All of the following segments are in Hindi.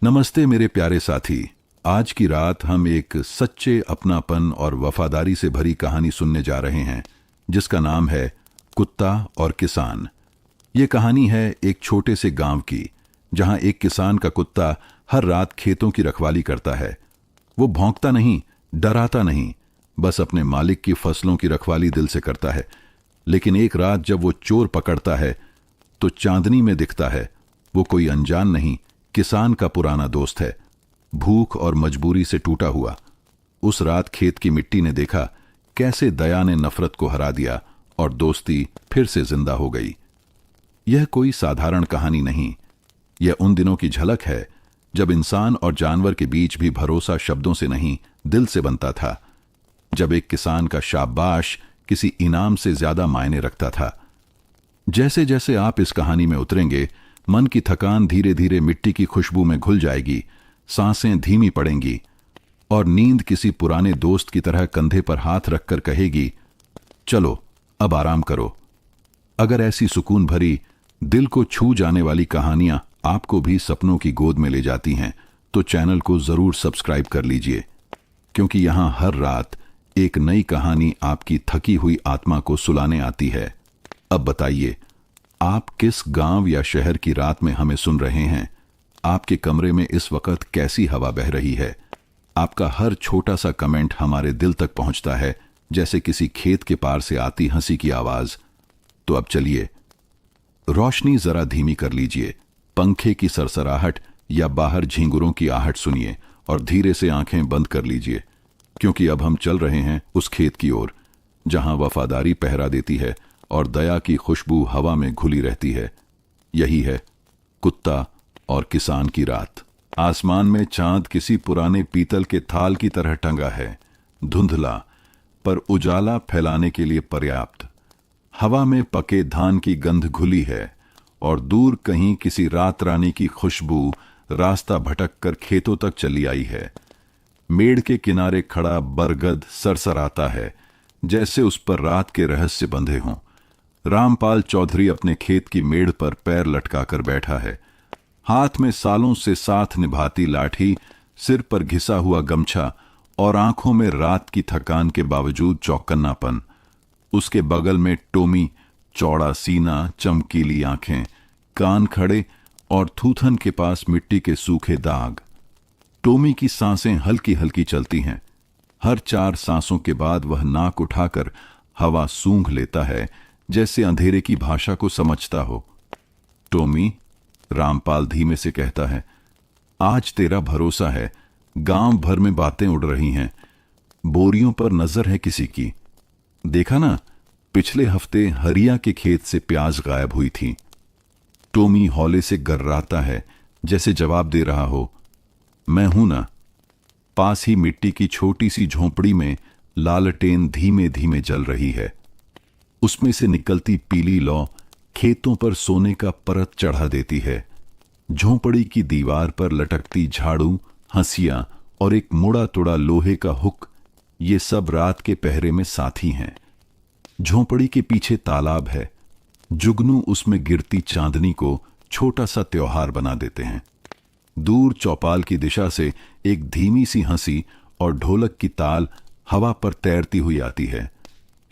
नमस्ते मेरे प्यारे साथी। आज की रात हम एक सच्चे अपनापन और वफादारी से भरी कहानी सुनने जा रहे हैं जिसका नाम है कुत्ता और किसान। ये कहानी है एक छोटे से गांव की जहां एक किसान का कुत्ता हर रात खेतों की रखवाली करता है। वो भौंकता नहीं, डराता नहीं, बस अपने मालिक की फसलों की रखवाली दिल से करता है। लेकिन एक रात जब वो चोर पकड़ता है तो चांदनी में दिखता है वो कोई अनजान नहीं, किसान का पुराना दोस्त है, भूख और मजबूरी से टूटा हुआ। उस रात खेत की मिट्टी ने देखा कैसे दया ने नफरत को हरा दिया और दोस्ती फिर से जिंदा हो गई। यह कोई साधारण कहानी नहीं, यह उन दिनों की झलक है जब इंसान और जानवर के बीच भी भरोसा शब्दों से नहीं, दिल से बनता था। जब एक किसान का शाबाश किसी इनाम से ज्यादा मायने रखता था। जैसे जैसे आप इस कहानी में उतरेंगे, मन की थकान धीरे धीरे मिट्टी की खुशबू में घुल जाएगी, सांसें धीमी पड़ेंगी और नींद किसी पुराने दोस्त की तरह कंधे पर हाथ रखकर कहेगी, चलो अब आराम करो। अगर ऐसी सुकून भरी, दिल को छू जाने वाली कहानियां आपको भी सपनों की गोद में ले जाती हैं तो चैनल को जरूर सब्सक्राइब कर लीजिए, क्योंकि यहां हर रात एक नई कहानी आपकी थकी हुई आत्मा को सुलाने आती है। अब बताइए, आप किस गांव या शहर की रात में हमें सुन रहे हैं? आपके कमरे में इस वक्त कैसी हवा बह रही है? आपका हर छोटा सा कमेंट हमारे दिल तक पहुंचता है, जैसे किसी खेत के पार से आती हंसी की आवाज। तो अब चलिए, रोशनी जरा धीमी कर लीजिए, पंखे की सरसराहट या बाहर झींगुरों की आहट सुनिए और धीरे से आंखें बंद कर लीजिए, क्योंकि अब हम चल रहे हैं उस खेत की ओर जहां वफादारी पहरा देती है और दया की खुशबू हवा में घुली रहती है। यही है कुत्ता और किसान की रात। आसमान में चांद किसी पुराने पीतल के थाल की तरह टंगा है, धुंधला पर उजाला फैलाने के लिए पर्याप्त। हवा में पके धान की गंध घुली है और दूर कहीं किसी रात रानी की खुशबू रास्ता भटक कर खेतों तक चली आई है। मेड़ के किनारे खड़ा बरगद सरसराता है, जैसे उस पर रात के रहस्य बंधे हों। रामपाल चौधरी अपने खेत की मेड़ पर पैर लटकाकर बैठा है, हाथ में सालों से साथ निभाती लाठी, सिर पर घिसा हुआ गमछा और आंखों में रात की थकान के बावजूद चौकन्नापन। उसके बगल में टोमी, चौड़ा सीना, चमकीली आंखें, कान खड़े और थूथन के पास मिट्टी के सूखे दाग। टोमी की सांसें हल्की हल्की चलती हैं। हर 4 सांसों के बाद वह नाक उठाकर हवा सूंघ लेता है, जैसे अंधेरे की भाषा को समझता हो। टोमी, रामपाल धीमे से कहता है, आज तेरा भरोसा है। गांव भर में बातें उड़ रही हैं, बोरियों पर नजर है किसी की। देखा ना, पिछले हफ्ते हरिया के खेत से प्याज गायब हुई थी। टोमी हौले से गर्राता है, जैसे जवाब दे रहा हो, मैं हूं ना। पास ही मिट्टी की छोटी सी झोंपड़ी में लालटेन धीमे धीमे जल रही है। उसमें से निकलती पीली लौ खेतों पर सोने का परत चढ़ा देती है। झोंपड़ी की दीवार पर लटकती झाड़ू, हंसियां और एक मुड़ा तुड़ा लोहे का हुक, ये सब रात के पहरे में साथी हैं। झोंपड़ी के पीछे तालाब है। जुगनू उसमें गिरती चांदनी को छोटा सा त्योहार बना देते हैं। दूर चौपाल की दिशा से एक धीमी सी हंसी और ढोलक की ताल हवा पर तैरती हुई आती है।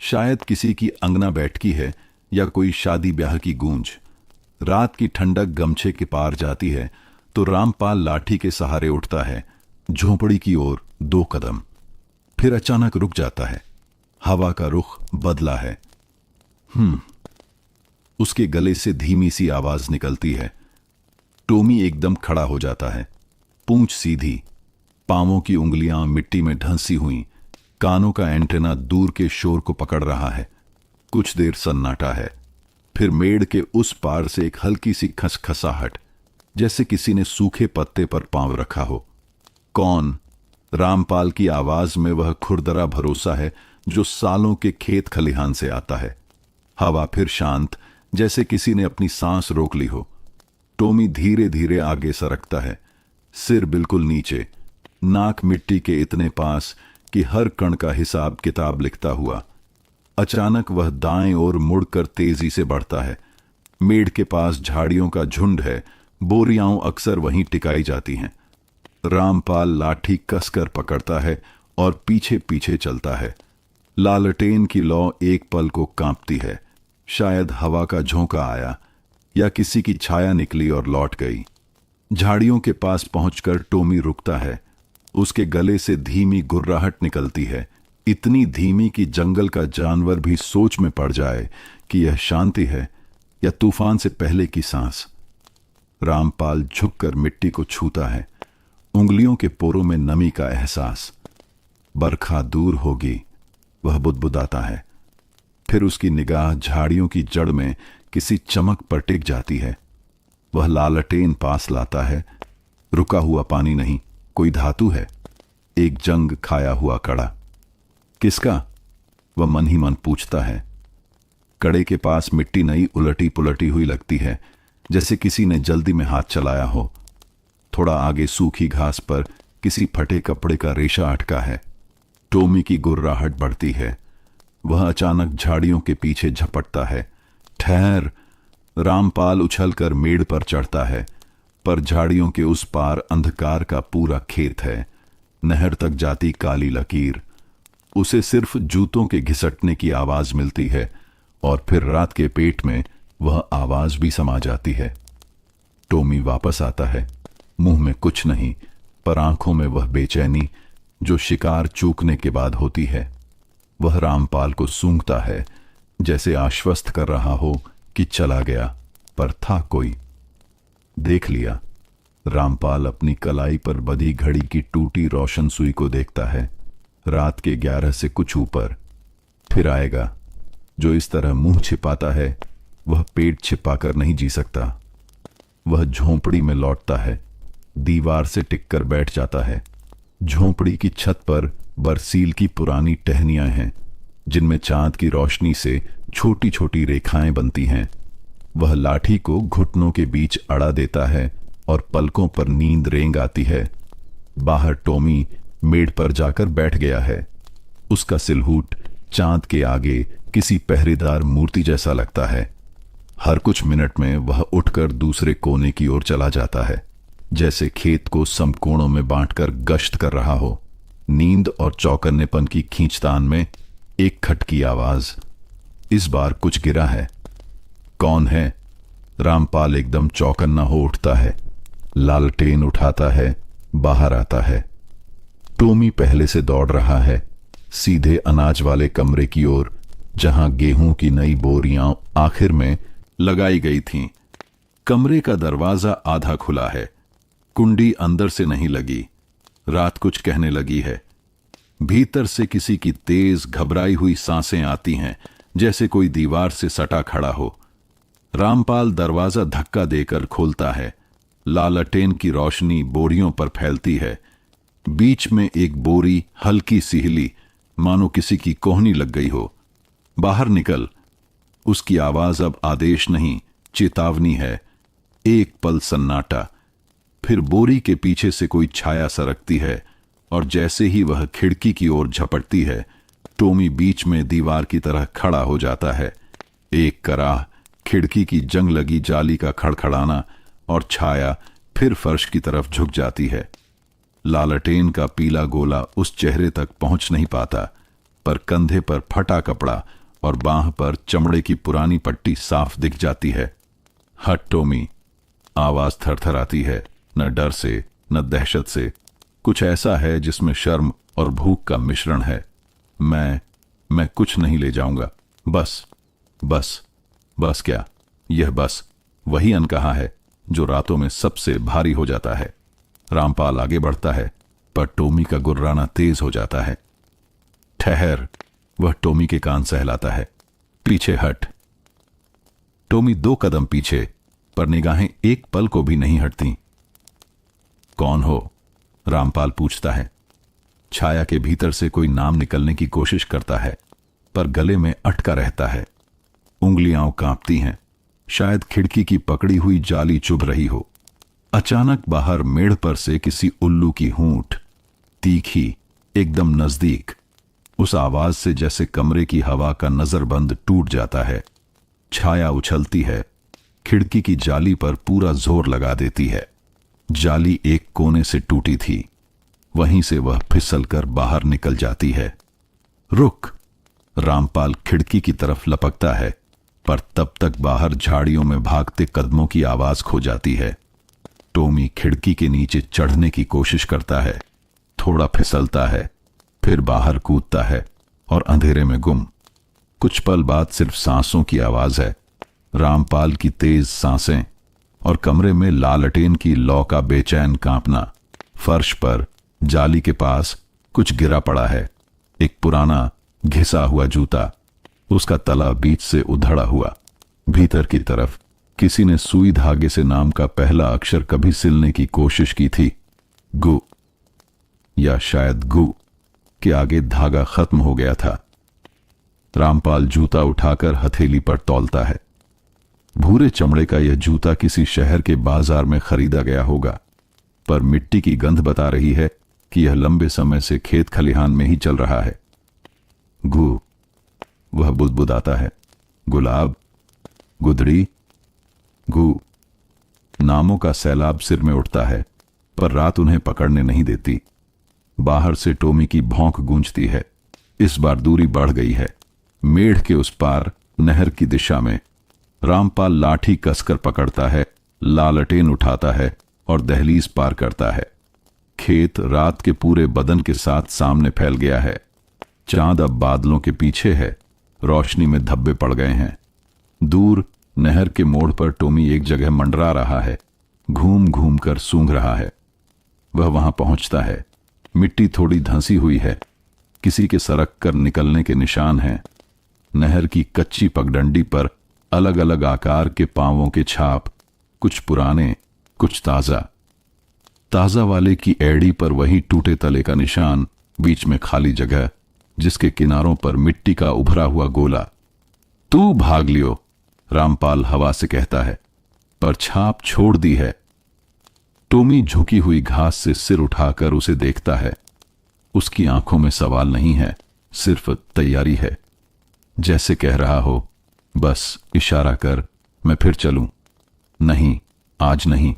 शायद किसी की अंगना बैठकी है या कोई शादी ब्याह की गूंज। रात की ठंडक गमछे के पार जाती है तो रामपाल लाठी के सहारे उठता है, झोंपड़ी की ओर 2 कदम, फिर अचानक रुक जाता है। हवा का रुख बदला है। उसके गले से धीमी सी आवाज निकलती है। टोमी एकदम खड़ा हो जाता है, पूंछ सीधी, पांवों की उंगलियां मिट्टी में ढंसी हुई, कानों का एंटेना दूर के शोर को पकड़ रहा है। कुछ देर सन्नाटा है, फिर मेड़ के उस पार से एक हल्की सी खसखसाहट, जैसे किसी ने सूखे पत्ते पर पांव रखा हो। कौन? रामपाल की आवाज में वह खुरदरा भरोसा है जो सालों के खेत खलिहान से आता है। हवा फिर शांत, जैसे किसी ने अपनी सांस रोक ली हो। टोमी धीरे धीरे आगे सरकता है, सिर बिल्कुल नीचे, नाक मिट्टी के इतने पास कि हर कण का हिसाब किताब लिखता हुआ। अचानक वह दाएं ओर मुड़कर तेजी से बढ़ता है। मेड़ के पास झाड़ियों का झुंड है, बोरियां अक्सर वहीं टिकाई जाती हैं। रामपाल लाठी कसकर पकड़ता है और पीछे पीछे चलता है। लालटेन की लौ एक पल को कांपती है। शायद हवा का झोंका आया या किसी की छाया निकली और लौट गई। झाड़ियों के पास पहुंचकर टोमी रुकता है। उसके गले से धीमी गुर्राहट निकलती है, इतनी धीमी कि जंगल का जानवर भी सोच में पड़ जाए कि यह शांति है या तूफान से पहले की सांस। रामपाल झुककर मिट्टी को छूता है, उंगलियों के पोरों में नमी का एहसास। बरखा दूर होगी, वह बुदबुदाता है। फिर उसकी निगाह झाड़ियों की जड़ में किसी चमक पर टिक जाती है। वह लालटेन पास लाता है। रुका हुआ पानी नहीं, कोई धातु है, एक जंग खाया हुआ कड़ा। किसका? वह मन ही मन पूछता है। कड़े के पास मिट्टी नई उलटी पुलटी हुई लगती है, जैसे किसी ने जल्दी में हाथ चलाया हो। थोड़ा आगे सूखी घास पर किसी फटे कपड़े का रेशा अटका है। टोमी की गुर्राहट बढ़ती है। वह अचानक झाड़ियों के पीछे झपटता है। ठहर! रामपाल उछलकर मेड़ पर चढ़ता है, पर झाड़ियों के उस पार अंधकार का पूरा खेत है। नहर तक जाती काली लकीर। उसे सिर्फ जूतों के घिसटने की आवाज मिलती है और फिर रात के पेट में वह आवाज भी समा जाती है। टोमी वापस आता है। मुंह में कुछ नहीं, पर आंखों में वह बेचैनी जो शिकार चूकने के बाद होती है। वह रामपाल को सूंघता है, जैसे आश्वस्त कर रहा हो कि चला गया, पर था कोई। देख लिया। रामपाल अपनी कलाई पर बधी घड़ी की टूटी रोशन सुई को देखता है। रात के 11 से कुछ ऊपर। फिर आएगा। जो इस तरह मुंह छिपाता है वह पेट छिपाकर नहीं जी सकता। वह झोंपड़ी में लौटता है, दीवार से टिककर बैठ जाता है। झोंपड़ी की छत पर बरसील की पुरानी टहनियां हैं, जिनमें चांद की रोशनी से छोटी छोटी रेखाएं बनती हैं। वह लाठी को घुटनों के बीच अड़ा देता है और पलकों पर नींद रेंग आती है। बाहर टोमी मेड़ पर जाकर बैठ गया है। उसका सिलहूट चांद के आगे किसी पहरेदार मूर्ति जैसा लगता है। हर कुछ मिनट में वह उठकर दूसरे कोने की ओर चला जाता है, जैसे खेत को समकोणों में बांटकर गश्त कर रहा हो। नींद और चौकन्नेपन की खींचतान में एक खटकी आवाज। इस बार कुछ गिरा है। कौन है? रामपाल एकदम चौकन्ना हो उठता है। लालटेन उठाता है, बाहर आता है। टोमी पहले से दौड़ रहा है, सीधे अनाज वाले कमरे की ओर, जहां गेहूं की नई बोरियां आखिर में लगाई गई थीं। कमरे का दरवाजा आधा खुला है, कुंडी अंदर से नहीं लगी। रात कुछ कहने लगी है। भीतर से किसी की तेज घबराई हुई सांसें आती हैं, जैसे कोई दीवार से सटा खड़ा हो। रामपाल दरवाजा धक्का देकर खोलता है। लालटेन की रोशनी बोरियों पर फैलती है। बीच में एक बोरी हल्की सी हिली, मानो किसी की कोहनी लग गई हो। बाहर निकल। उसकी आवाज अब आदेश नहीं, चेतावनी है। एक पल सन्नाटा, फिर बोरी के पीछे से कोई छाया सरकती है और जैसे ही वह खिड़की की ओर झपटती है, टोमी बीच में दीवार की तरह खड़ा हो जाता है। एक कराह, खिड़की की जंग लगी जाली का खड़खड़ाना और छाया फिर फर्श की तरफ झुक जाती है। लालटेन का पीला गोला उस चेहरे तक पहुंच नहीं पाता, पर कंधे पर फटा कपड़ा और बांह पर चमड़े की पुरानी पट्टी साफ दिख जाती है। हट टोमी। आवाज थरथराती है, न डर से न दहशत से। कुछ ऐसा है जिसमें शर्म और भूख का मिश्रण है। मैं कुछ नहीं ले जाऊंगा। बस बस बस क्या? यह बस वही अनकहा है जो रातों में सबसे भारी हो जाता है। रामपाल आगे बढ़ता है, पर टोमी का गुर्राना तेज हो जाता है। ठहर! वह टोमी के कान सहलाता है। पीछे हट। टोमी 2 कदम पीछे, पर निगाहें एक पल को भी नहीं हटती। कौन हो? रामपाल पूछता है। छाया के भीतर से कोई नाम निकलने की कोशिश करता है, पर गले में अटका रहता है। उंगलियां कांपती हैं, शायद खिड़की की पकड़ी हुई जाली चुभ रही हो। अचानक बाहर मेड़ पर से किसी उल्लू की हूंठ, तीखी, एकदम नजदीक। उस आवाज से जैसे कमरे की हवा का नजरबंद टूट जाता है। छाया उछलती है, खिड़की की जाली पर पूरा जोर लगा देती है। जाली एक कोने से टूटी थी, वहीं से वह फिसलकर बाहर निकल जाती है। रुक! रामपाल खिड़की की तरफ लपकता है, पर तब तक बाहर झाड़ियों में भागते कदमों की आवाज खो जाती है। टॉमी खिड़की के नीचे चढ़ने की कोशिश करता है, थोड़ा फिसलता है, फिर बाहर कूदता है और अंधेरे में गुम। कुछ पल बाद सिर्फ सांसों की आवाज है, रामपाल की तेज सांसें और कमरे में लालटेन की लौ का बेचैन कांपना। फर्श पर जाली के पास कुछ गिरा पड़ा है, एक पुराना घिसा हुआ जूता, उसका तला बीच से उधड़ा हुआ। भीतर की तरफ किसी ने सुई धागे से नाम का पहला अक्षर कभी सिलने की कोशिश की थी, गु, या शायद गु के आगे धागा खत्म हो गया था। रामपाल जूता उठाकर हथेली पर तौलता है। भूरे चमड़े का यह जूता किसी शहर के बाजार में खरीदा गया होगा, पर मिट्टी की गंध बता रही है कि यह लंबे समय से खेत खलिहान में ही चल रहा है। गु, वह बुदबुदाता है। गुलाब, गुदड़ी, गु। नामों का सैलाब सिर में उठता है, पर रात उन्हें पकड़ने नहीं देती। बाहर से टॉमी की भौंक गूंजती है। इस बार दूरी बढ़ गई है। मेढ़ के उस पार नहर की दिशा में रामपाल लाठी कसकर पकड़ता है, लालटेन उठाता है और दहलीज पार करता है। खेत रात के पूरे बदन के साथ सामने फैल गया है। चांद अब बादलों के पीछे है, रोशनी में धब्बे पड़ गए हैं। दूर नहर के मोड़ पर टॉमी एक जगह मंडरा रहा है, घूम घूम कर सूंघ रहा है। वह वहां पहुंचता है। मिट्टी थोड़ी धंसी हुई है, किसी के सरक कर निकलने के निशान हैं। नहर की कच्ची पगडंडी पर अलग अलग आकार के पांवों के छाप, कुछ पुराने, कुछ ताजा। ताजा वाले की एड़ी पर वही टूटे तले का निशान, बीच में खाली जगह, जिसके किनारों पर मिट्टी का उभरा हुआ गोला। तू भाग लियो, रामपाल हवा से कहता है, पर छाप छोड़ दी है। टॉमी झुकी हुई घास से सिर उठाकर उसे देखता है। उसकी आंखों में सवाल नहीं है, सिर्फ तैयारी है, जैसे कह रहा हो, बस इशारा कर, मैं फिर चलूं। नहीं, आज नहीं।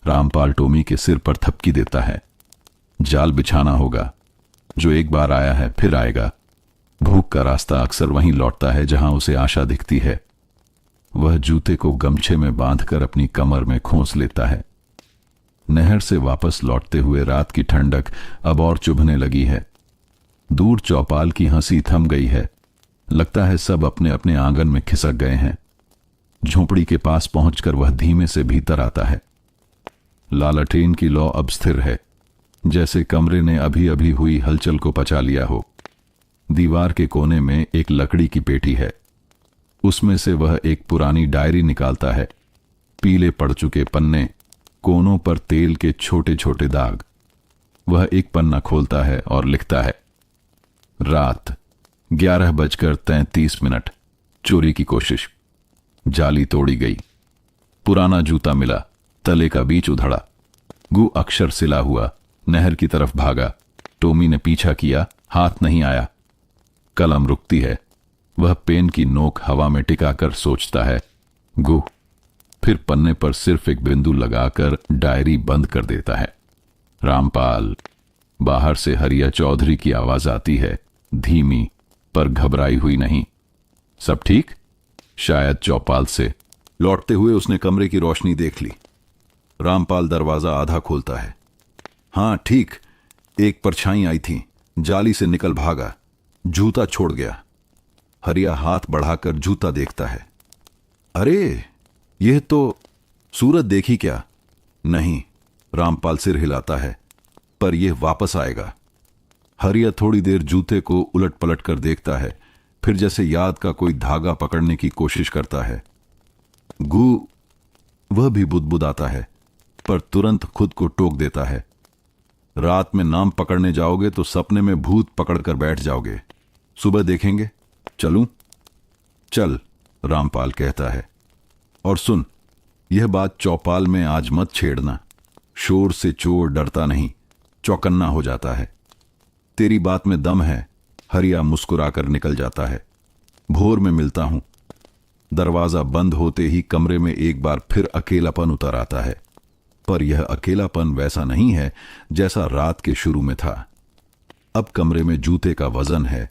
रामपाल टॉमी के सिर पर थपकी देता है। जाल बिछाना होगा, जो एक बार आया है फिर आएगा। भूख का रास्ता अक्सर वहीं लौटता है जहां उसे आशा दिखती है। वह जूते को गमछे में बांधकर अपनी कमर में खोंस लेता है। नहर से वापस लौटते हुए रात की ठंडक अब और चुभने लगी है। दूर चौपाल की हंसी थम गई है। लगता है सब अपने अपने आंगन में खिसक गए हैं। झोंपड़ी के पास पहुंचकर वह धीमे से भीतर आता है। लालटेन की लौ अब स्थिर है, जैसे कमरे ने अभी अभी हुई हलचल को पचा लिया हो। दीवार के कोने में एक लकड़ी की पेटी है। उसमें से वह एक पुरानी डायरी निकालता है। पीले पड़ चुके पन्ने, कोनों पर तेल के छोटे छोटे दाग। वह एक पन्ना खोलता है और लिखता है, रात 11:33। चोरी की कोशिश। जाली तोड़ी गई। पुराना जूता मिला, तले का बीच उधड़ा। गु अक्षर सिला हुआ। नहर की तरफ भागा। टॉमी ने पीछा किया, हाथ नहीं आया। कलम रुकती है। वह पेन की नोक हवा में टिकाकर सोचता है, गु। फिर पन्ने पर सिर्फ एक बिंदु लगाकर डायरी बंद कर देता है। रामपाल। बाहर से हरिया चौधरी की आवाज आती है, धीमी पर घबराई हुई नहीं। सब ठीक? शायद चौपाल से। लौटते हुए उसने कमरे की रोशनी देख ली। रामपाल दरवाजा आधा खोलता है। हां ठीक, एक परछाई आई थी, जाली से निकल भागा, जूता छोड़ गया। हरिया हाथ बढ़ाकर जूता देखता है। अरे यह तो सूरत देखी क्या? नहीं, रामपाल सिर हिलाता है, पर यह वापस आएगा। हरिया थोड़ी देर जूते को उलट पलट कर देखता है, फिर जैसे याद का कोई धागा पकड़ने की कोशिश करता है। गु, वह भी बुदबुदाता है, पर तुरंत खुद को टोक देता है। रात में नाम पकड़ने जाओगे तो सपने में भूत पकड़कर बैठ जाओगे। सुबह देखेंगे। चलूं? चल, रामपाल कहता है। और सुन, यह बात चौपाल में आज मत छेड़ना। शोर से चोर डरता नहीं, चौकन्ना हो जाता है। तेरी बात में दम है। हरिया मुस्कुराकर निकल जाता है। भोर में मिलता हूं। दरवाजा बंद होते ही कमरे में एक बार फिर अकेलापन उतर आता है। पर यह अकेलापन वैसा नहीं है जैसा रात के शुरू में था। अब कमरे में जूते का वजन है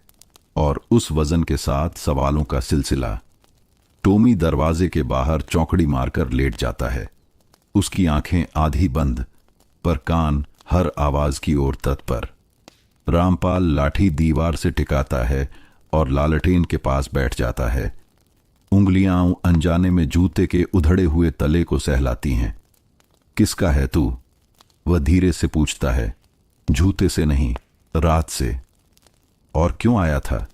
और उस वजन के साथ सवालों का सिलसिला। टॉमी दरवाजे के बाहर चौकड़ी मारकर लेट जाता है। उसकी आंखें आधी बंद, पर कान हर आवाज की ओर तत्पर। रामपाल लाठी दीवार से टिकाता है और लालटेन के पास बैठ जाता है। उंगलियां अनजाने में जूते के उधड़े हुए तले को सहलाती हैं। किसका है तू? वह धीरे से पूछता है। जूते से नहीं, रात से। और क्यों आया था?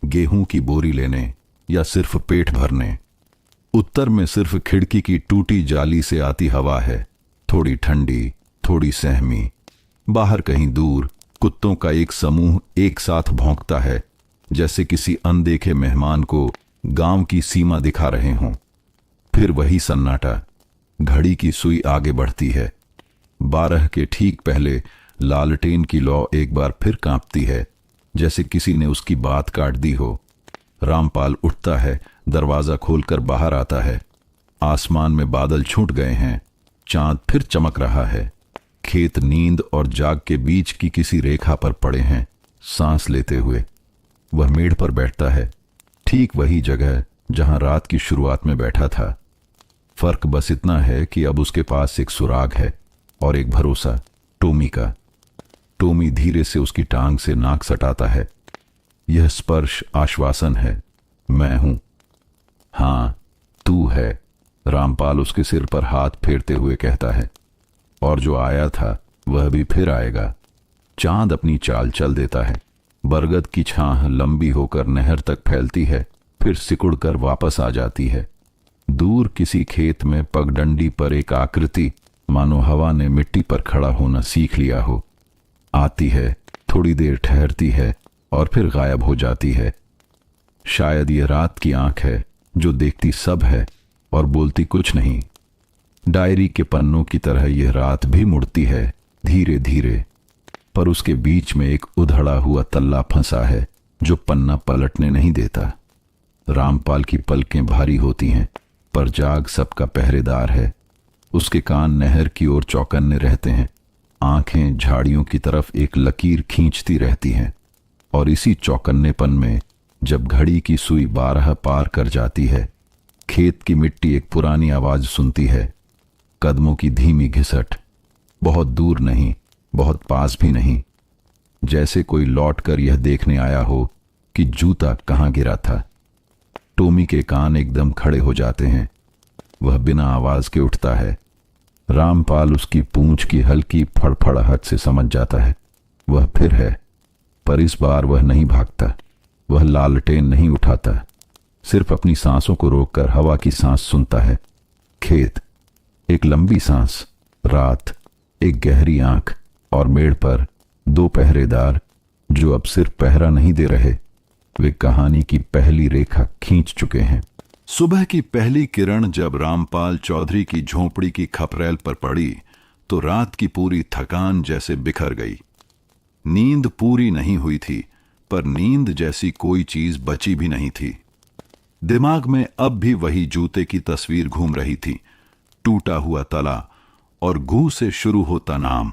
गेहूं की बोरी लेने या सिर्फ पेट भरने? उत्तर में सिर्फ खिड़की की टूटी जाली से आती हवा है, थोड़ी ठंडी, थोड़ी सहमी। बाहर कहीं दूर कुत्तों का एक समूह एक साथ भौंकता है, जैसे किसी अनदेखे मेहमान को गांव की सीमा दिखा रहे हों। फिर वही सन्नाटा। घड़ी की सुई आगे बढ़ती है। 12 के ठीक पहले लालटेन की लौ एक बार फिर कांपती है, जैसे किसी ने उसकी बात काट दी हो। रामपाल उठता है, दरवाजा खोलकर बाहर आता है। आसमान में बादल छूट गए हैं, चांद फिर चमक रहा है। खेत नींद और जाग के बीच की किसी रेखा पर पड़े हैं, सांस लेते हुए। वह मेड़ पर बैठता है, ठीक वही जगह जहां रात की शुरुआत में बैठा था। फर्क बस इतना है कि अब उसके पास एक सुराग है और एक भरोसा, टॉमी का। टॉमी धीरे से उसकी टांग से नाक सटाता है। यह स्पर्श आश्वासन है। मैं हूं। हां, तू है, रामपाल उसके सिर पर हाथ फेरते हुए कहता है। और जो आया था वह भी फिर आएगा। चांद अपनी चाल चल देता है। बरगद की छाह लंबी होकर नहर तक फैलती है, फिर सिकुड़कर वापस आ जाती है। दूर किसी खेत में पगडंडी पर एक आकृति, मानो हवा ने मिट्टी पर खड़ा होना सीख लिया हो। आती है, थोड़ी देर ठहरती है और फिर गायब हो जाती है। शायद ये रात की आंख है जो देखती सब है और बोलती कुछ नहीं। डायरी के पन्नों की तरह यह रात भी मुड़ती है, धीरे धीरे। पर उसके बीच में एक उधड़ा हुआ तल्ला फंसा है जो पन्ना पलटने नहीं देता। रामपाल की पलकें भारी होती हैं, पर जाग सबका पहरेदार है। उसके कान नहर की ओर चौकन्ने रहते हैं। आंखें झाड़ियों की तरफ एक लकीर खींचती रहती हैं। और इसी चौकन्नेपन में जब घड़ी की सुई 12 पार कर जाती है, खेत की मिट्टी एक पुरानी आवाज सुनती है। कदमों की धीमी घिसट। बहुत दूर नहीं, बहुत पास भी नहीं। जैसे कोई लौट कर यह देखने आया हो कि जूता कहाँ गिरा था। टॉमी के कान एकदम खड़े हो जाते हैं। वह बिना आवाज के उठता है। रामपाल उसकी पूंछ की हल्की फड़फड़ाहट से समझ जाता है। वह फिर है, पर इस बार वह नहीं भागता। वह लालटेन नहीं उठाता, सिर्फ अपनी सांसों को रोककर हवा की सांस सुनता है। खेत, एक लंबी सांस, रात, एक गहरी आंख, और मेड़ पर 2 पहरेदार जो अब सिर्फ पहरा नहीं दे रहे, वे कहानी की पहली रेखा खींच चुके हैं। सुबह की पहली किरण जब रामपाल चौधरी की झोंपड़ी की खपरेल पर पड़ी तो रात की पूरी थकान जैसे बिखर गई। नींद पूरी नहीं हुई थी, पर नींद जैसी कोई चीज बची भी नहीं थी। दिमाग में अब भी वही जूते की तस्वीर घूम रही थी, टूटा हुआ तला और गू से शुरू होता नाम।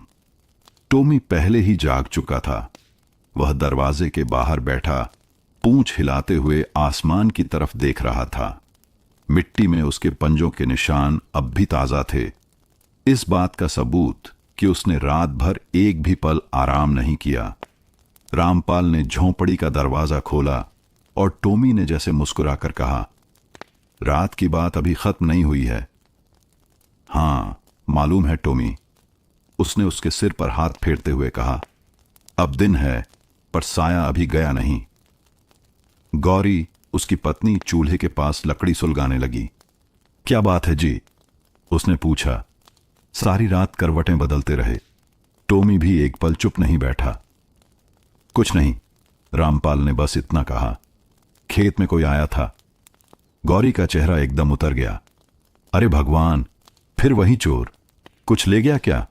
टॉमी पहले ही जाग चुका था। वह दरवाजे के बाहर बैठा, पूंछ हिलाते हुए आसमान की तरफ देख रहा था। मिट्टी में उसके पंजों के निशान अब भी ताजा थे, इस बात का सबूत कि उसने रात भर एक भी पल आराम नहीं किया। रामपाल ने झोंपड़ी का दरवाजा खोला और टॉमी ने जैसे मुस्कुराकर कहा, रात की बात अभी खत्म नहीं हुई है। हां, मालूम है टॉमी, उसने उसके सिर पर हाथ फेरते हुए कहा। अब दिन है, पर साया अभी गया नहीं। गौरी, उसकी पत्नी, चूल्हे के पास लकड़ी सुलगाने लगी। क्या बात है जी? उसने पूछा। सारी रात करवटें बदलते रहे। टॉमी भी एक पल चुप नहीं बैठा। कुछ नहीं, रामपाल ने बस इतना कहा। खेत में कोई आया था। गौरी का चेहरा एकदम उतर गया। अरे भगवान, फिर वही चोर? कुछ ले गया क्या?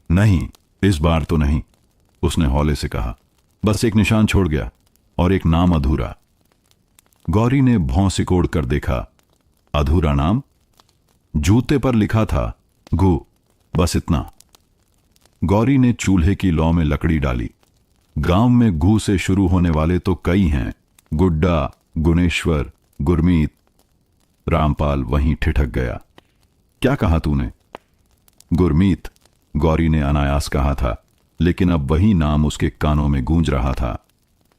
नहीं, इस बार तो नहीं, उसने हौले से कहा। बस एक निशान छोड़ गया और एक नाम अधूरा। गौरी ने भौं सिकोड़ कर देखा। अधूरा नाम? जूते पर लिखा था गु। बस इतना। गौरी ने चूल्हे की लौ में लकड़ी डाली। गांव में गू से शुरू होने वाले तो कई हैं, गुड्डा, गुणेश्वर, गुरमीत। रामपाल वहीं ठिठक गया। क्या कहा तूने? गुरमीत, गौरी ने अनायास कहा था, लेकिन अब वही नाम उसके कानों में गूंज रहा था।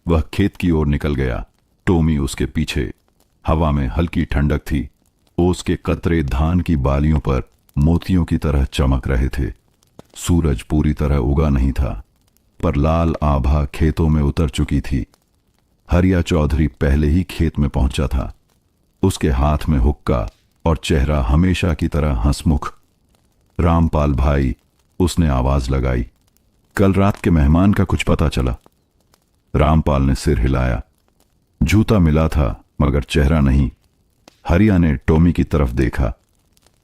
वह खेत की ओर निकल गया, टोमी उसके पीछे। हवा में हल्की ठंडक थी। ओस के कतरे धान की बालियों पर मोतियों की तरह चमक रहे थे। सूरज पूरी तरह उगा नहीं था, पर लाल आभा खेतों में उतर चुकी थी। हरिया चौधरी पहले ही खेत में पहुंचा था। उसके हाथ में हुक्का और चेहरा हमेशा की तरह हंसमुख। रामपाल भाई, उसने आवाज लगाई। कल रात के मेहमान का कुछ पता चला? रामपाल ने सिर हिलाया। जूता मिला था, मगर चेहरा नहीं। हरिया ने टोमी की तरफ देखा।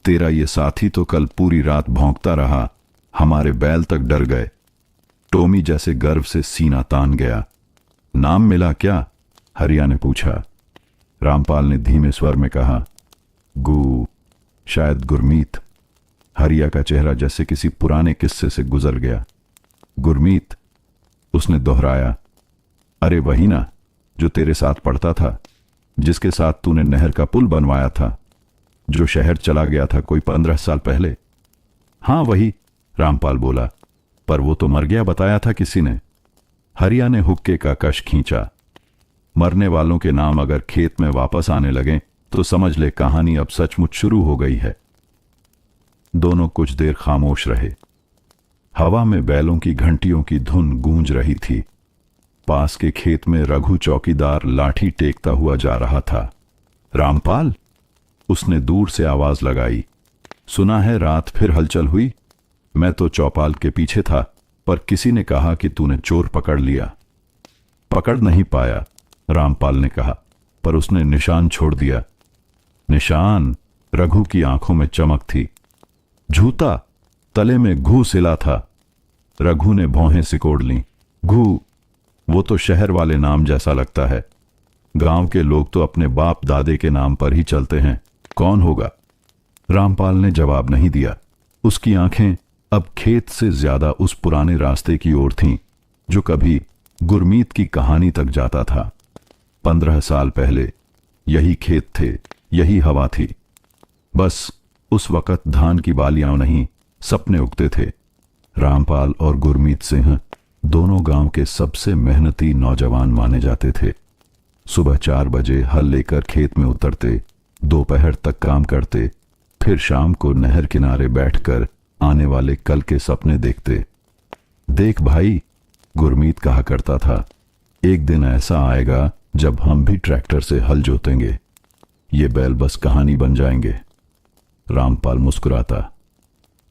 तेरा ये साथी तो कल पूरी रात भौंकता रहा, हमारे बैल तक डर गए। टोमी जैसे गर्व से सीना तान गया। नाम मिला क्या? हरिया ने पूछा। रामपाल ने धीमे स्वर में कहा, गू, शायद गुरमीत। हरिया का चेहरा जैसे किसी पुराने किस्से से गुजर गया। गुरमीत, उसने दोहराया। अरे वही ना, जो तेरे साथ पढ़ता था, जिसके साथ तूने नहर का पुल बनवाया था, जो शहर चला गया था कोई 15 साल पहले। हां वही, रामपाल बोला। पर वो तो मर गया बताया था किसी ने। हरिया ने हुक्के का कश खींचा। मरने वालों के नाम अगर खेत में वापस आने लगे तो समझ ले कहानी अब सचमुच शुरू हो गई है। दोनों कुछ देर खामोश रहे। हवा में बैलों की घंटियों की धुन गूंज रही थी। पास के खेत में रघु चौकीदार लाठी टेकता हुआ जा रहा था। रामपाल, उसने दूर से आवाज लगाई। सुना है रात फिर हलचल हुई? मैं तो चौपाल के पीछे था, पर किसी ने कहा कि तूने चोर पकड़ लिया। पकड़ नहीं पाया, रामपाल ने कहा, पर उसने निशान छोड़ दिया। निशान? रघु की आंखों में चमक थी। झूता, तले में घू सिला था। रघु ने भौहें सिकोड़ लीं। घू? वो तो शहर वाले नाम जैसा लगता है। गांव के लोग तो अपने बाप दादे के नाम पर ही चलते हैं। कौन होगा? रामपाल ने जवाब नहीं दिया। उसकी आंखें अब खेत से ज्यादा उस पुराने रास्ते की ओर थीं, जो कभी गुरमीत की कहानी तक जाता था। 15 साल पहले यही खेत थे, यही हवा थी। बस उस वक्त धान की बालियां नहीं, सपने उगते थे। रामपाल और गुरमीत सिंह दोनों गांव के सबसे मेहनती नौजवान माने जाते थे। सुबह 4 बजे हल लेकर खेत में उतरते, दोपहर तक काम करते, फिर शाम को नहर किनारे बैठकर आने वाले कल के सपने देखते। देख भाई, गुरमीत कहा करता था, एक दिन ऐसा आएगा जब हम भी ट्रैक्टर से हल जोतेंगे। ये बैल बस कहानी बन जाएंगे। रामपाल मुस्कुराता।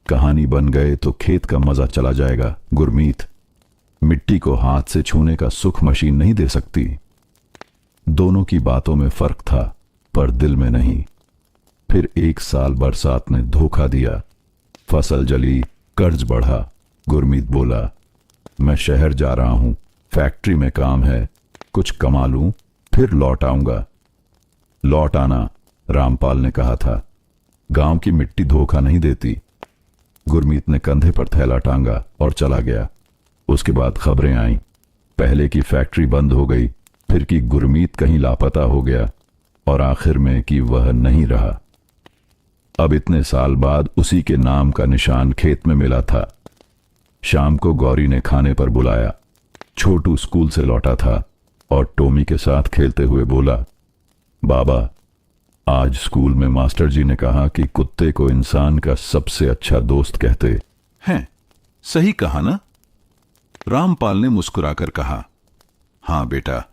कहानी बन गए तो खेत का मजा चला जाएगा गुरमीत। मिट्टी को हाथ से छूने का सुख मशीन नहीं दे सकती। दोनों की बातों में फर्क था, पर दिल में नहीं। फिर 1 साल बरसात ने धोखा दिया। फसल जली, कर्ज बढ़ा। गुरमीत बोला, मैं शहर जा रहा हूं, फैक्ट्री में काम है, कुछ कमा लूं, फिर लौट आऊंगा। लौट आना, रामपाल ने कहा था। गांव की मिट्टी धोखा नहीं देती। गुरमीत ने कंधे पर थैला टांगा और चला गया। उसके बाद खबरें आईं। पहले की फैक्ट्री बंद हो गई, फिर कि गुरमीत कहीं लापता हो गया, और आखिर में कि वह नहीं रहा। अब इतने साल बाद उसी के नाम का निशान खेत में मिला था। शाम को गौरी ने खाने पर बुलाया। छोटू स्कूल से लौटा था और टोमी के साथ खेलते हुए बोला, बाबा, आज स्कूल में मास्टर जी ने कहा कि कुत्ते को इंसान का सबसे अच्छा दोस्त कहते हैं। सही कहा ना? रामपाल ने मुस्कुराकर कहा। हां बेटा,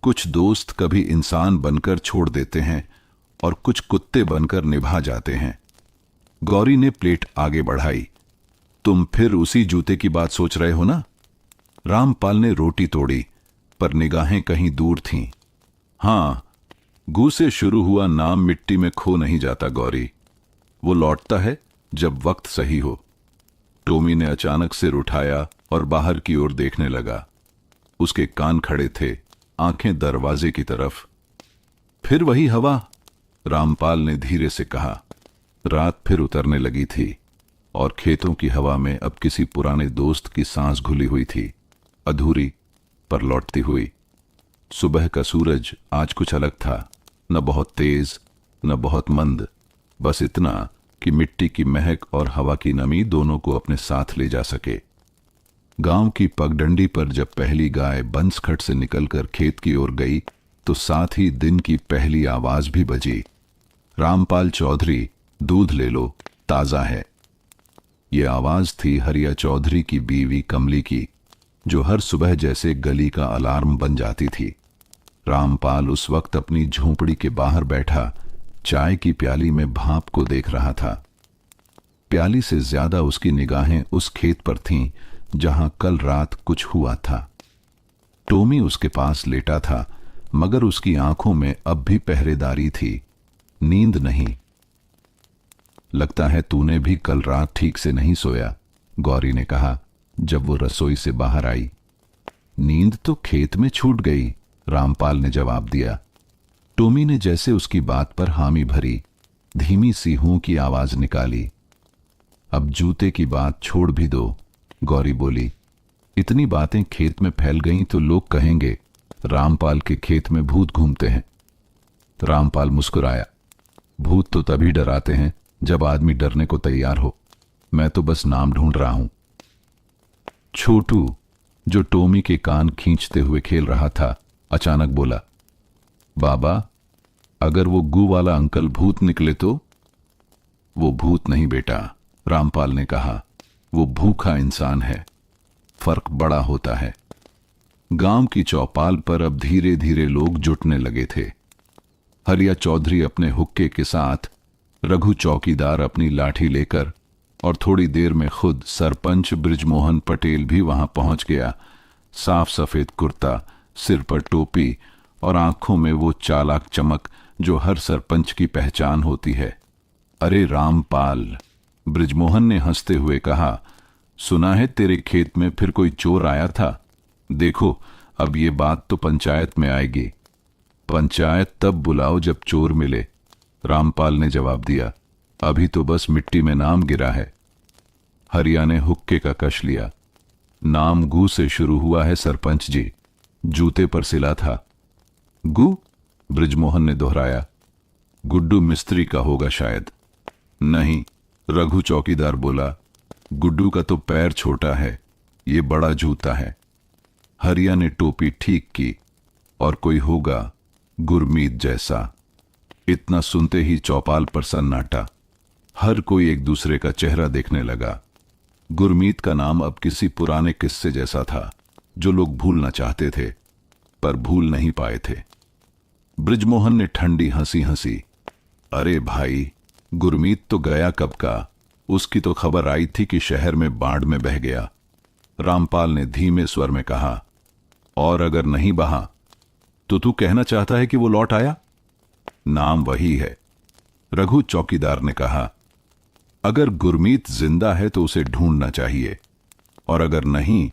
कुछ दोस्त कभी इंसान बनकर छोड़ देते हैं और कुछ कुत्ते बनकर निभा जाते हैं। गौरी ने प्लेट आगे बढ़ाई। तुम फिर उसी जूते की बात सोच रहे हो ना? रामपाल ने रोटी तोड़ी, पर निगाहें कहीं दूर थीं। हां, गू से शुरू हुआ नाम मिट्टी में खो नहीं जाता गौरी। वो लौटता है जब वक्त सही हो। टोमी ने अचानक सिर उठाया और बाहर की ओर देखने लगा। उसके कान खड़े थे, आंखें दरवाजे की तरफ। फिर वही हवा, रामपाल ने धीरे से कहा। रात फिर उतरने लगी थी। और खेतों की हवा में अब किसी पुराने दोस्त की सांस घुली हुई थी, अधूरी पर लौटती हुई। सुबह का सूरज आज कुछ अलग था, न बहुत तेज न बहुत मंद, बस इतना कि मिट्टी की महक और हवा की नमी दोनों को अपने साथ ले जा सके। गांव की पगडंडी पर जब पहली गाय बंसखट से निकलकर खेत की ओर गई तो साथ ही दिन की पहली आवाज भी बजी, रामपाल चौधरी, दूध ले लो, ताजा है। ये आवाज थी हरिया चौधरी की बीवी कमली की, जो हर सुबह जैसे गली का अलार्म बन जाती थी। रामपाल उस वक्त अपनी झोंपड़ी के बाहर बैठा चाय की प्याली में भाप को देख रहा था। प्याली से ज्यादा उसकी निगाहें उस खेत पर थीं जहां कल रात कुछ हुआ था। टोमी उसके पास लेटा था, मगर उसकी आंखों में अब भी पहरेदारी थी, नींद नहीं। लगता है तूने भी कल रात ठीक से नहीं सोया, गौरी ने कहा जब वो रसोई से बाहर आई। नींद तो खेत में छूट गई, रामपाल ने जवाब दिया। टोमी ने जैसे उसकी बात पर हामी भरी, धीमी सी हूं की आवाज निकाली। अब जूते की बात छोड़ भी दो, गौरी बोली। इतनी बातें खेत में फैल गईं तो लोग कहेंगे रामपाल के खेत में भूत घूमते हैं। रामपाल मुस्कुराया। भूत तो तभी डराते हैं जब आदमी डरने को तैयार हो। मैं तो बस नाम ढूंढ रहा हूं। छोटू, जो टोमी के कान खींचते हुए खेल रहा था, अचानक बोला, बाबा, अगर वो गू वाला अंकल भूत निकले तो? वो भूत नहीं बेटा, रामपाल ने कहा, वो भूखा इंसान है। फर्क बड़ा होता है। गांव की चौपाल पर अब धीरे धीरे लोग जुटने लगे थे। हरिया चौधरी अपने हुक्के के साथ, रघु चौकीदार अपनी लाठी लेकर, और थोड़ी देर में खुद सरपंच बृजमोहन पटेल भी वहां पहुंच गया। साफ सफेद कुर्ता, सिर पर टोपी और आंखों में वो चालाक चमक जो हर सरपंच की पहचान होती है। अरे रामपाल, बृजमोहन ने हंसते हुए कहा, सुना है तेरे खेत में फिर कोई चोर आया था। देखो, अब ये बात तो पंचायत में आएगी। पंचायत तब बुलाओ जब चोर मिले, रामपाल ने जवाब दिया। अभी तो बस मिट्टी में नाम गिरा है। हरिया ने हुक्के का कश लिया। नाम गू से शुरू हुआ है सरपंच जी, जूते पर सिला था। गू? बृजमोहन ने दोहराया। गुड्डू मिस्त्री का होगा शायद। नहीं, रघु चौकीदार बोला, गुड्डू का तो पैर छोटा है, ये बड़ा जूता है। हरिया ने टोपी ठीक की। और कोई होगा गुरमीत जैसा। इतना सुनते ही चौपाल पर सन्नाटा। हर कोई एक दूसरे का चेहरा देखने लगा। गुरमीत का नाम अब किसी पुराने किस्से जैसा था जो लोग भूलना चाहते थे पर भूल नहीं पाए थे। बृजमोहन ने ठंडी हंसी हंसी, अरे भाई, गुरमीत तो गया कब का, उसकी तो खबर आई थी कि शहर में बाढ़ में बह गया। रामपाल ने धीमे स्वर में कहा, और अगर नहीं बहा तो तू कहना चाहता है कि वो लौट आया? नाम वही है, रघु चौकीदार ने कहा। अगर गुरमीत जिंदा है तो उसे ढूंढना चाहिए, और अगर नहीं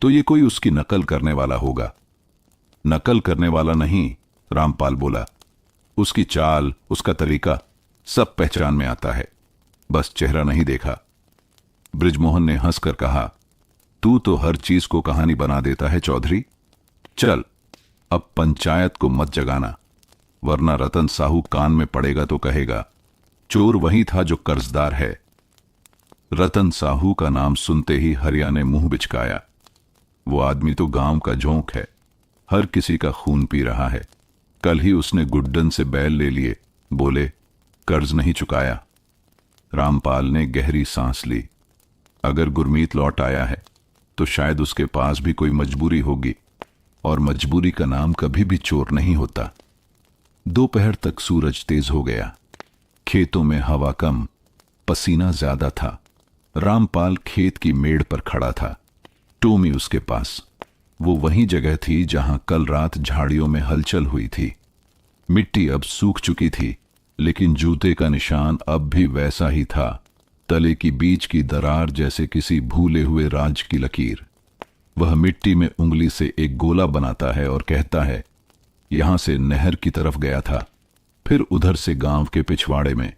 तो ये कोई उसकी नकल करने वाला होगा। नकल करने वाला नहीं, रामपाल बोला। उसकी चाल, उसका तरीका सब पहचान में आता है, बस चेहरा नहीं देखा। बृजमोहन ने हंसकर कहा, तू तो हर चीज को कहानी बना देता है चौधरी। चल, अब पंचायत को मत जगाना, वरना रतन साहू कान में पड़ेगा तो कहेगा चोर वही था जो कर्जदार है। रतन साहू का नाम सुनते ही हरिया ने मुंह बिचकाया। वो आदमी तो गांव का झोंक है, हर किसी का खून पी रहा है। कल ही उसने गुड्डन से बैल ले लिए, बोले कर्ज नहीं चुकाया। रामपाल ने गहरी सांस ली। अगर गुरमीत लौट आया है तो शायद उसके पास भी कोई मजबूरी होगी, और मजबूरी का नाम कभी भी चोर नहीं होता। दोपहर तक सूरज तेज हो गया। खेतों में हवा कम, पसीना ज्यादा था। रामपाल खेत की मेड़ पर खड़ा था, टोमी उसके पास। वो वही जगह थी जहां कल रात झाड़ियों में हलचल हुई थी। मिट्टी अब सूख चुकी थी, लेकिन जूते का निशान अब भी वैसा ही था, तले की बीच की दरार जैसे किसी भूले हुए राज की लकीर। वह मिट्टी में उंगली से एक गोला बनाता है और कहता है, यहां से नहर की तरफ गया था, फिर उधर से गांव के पिछवाड़े में।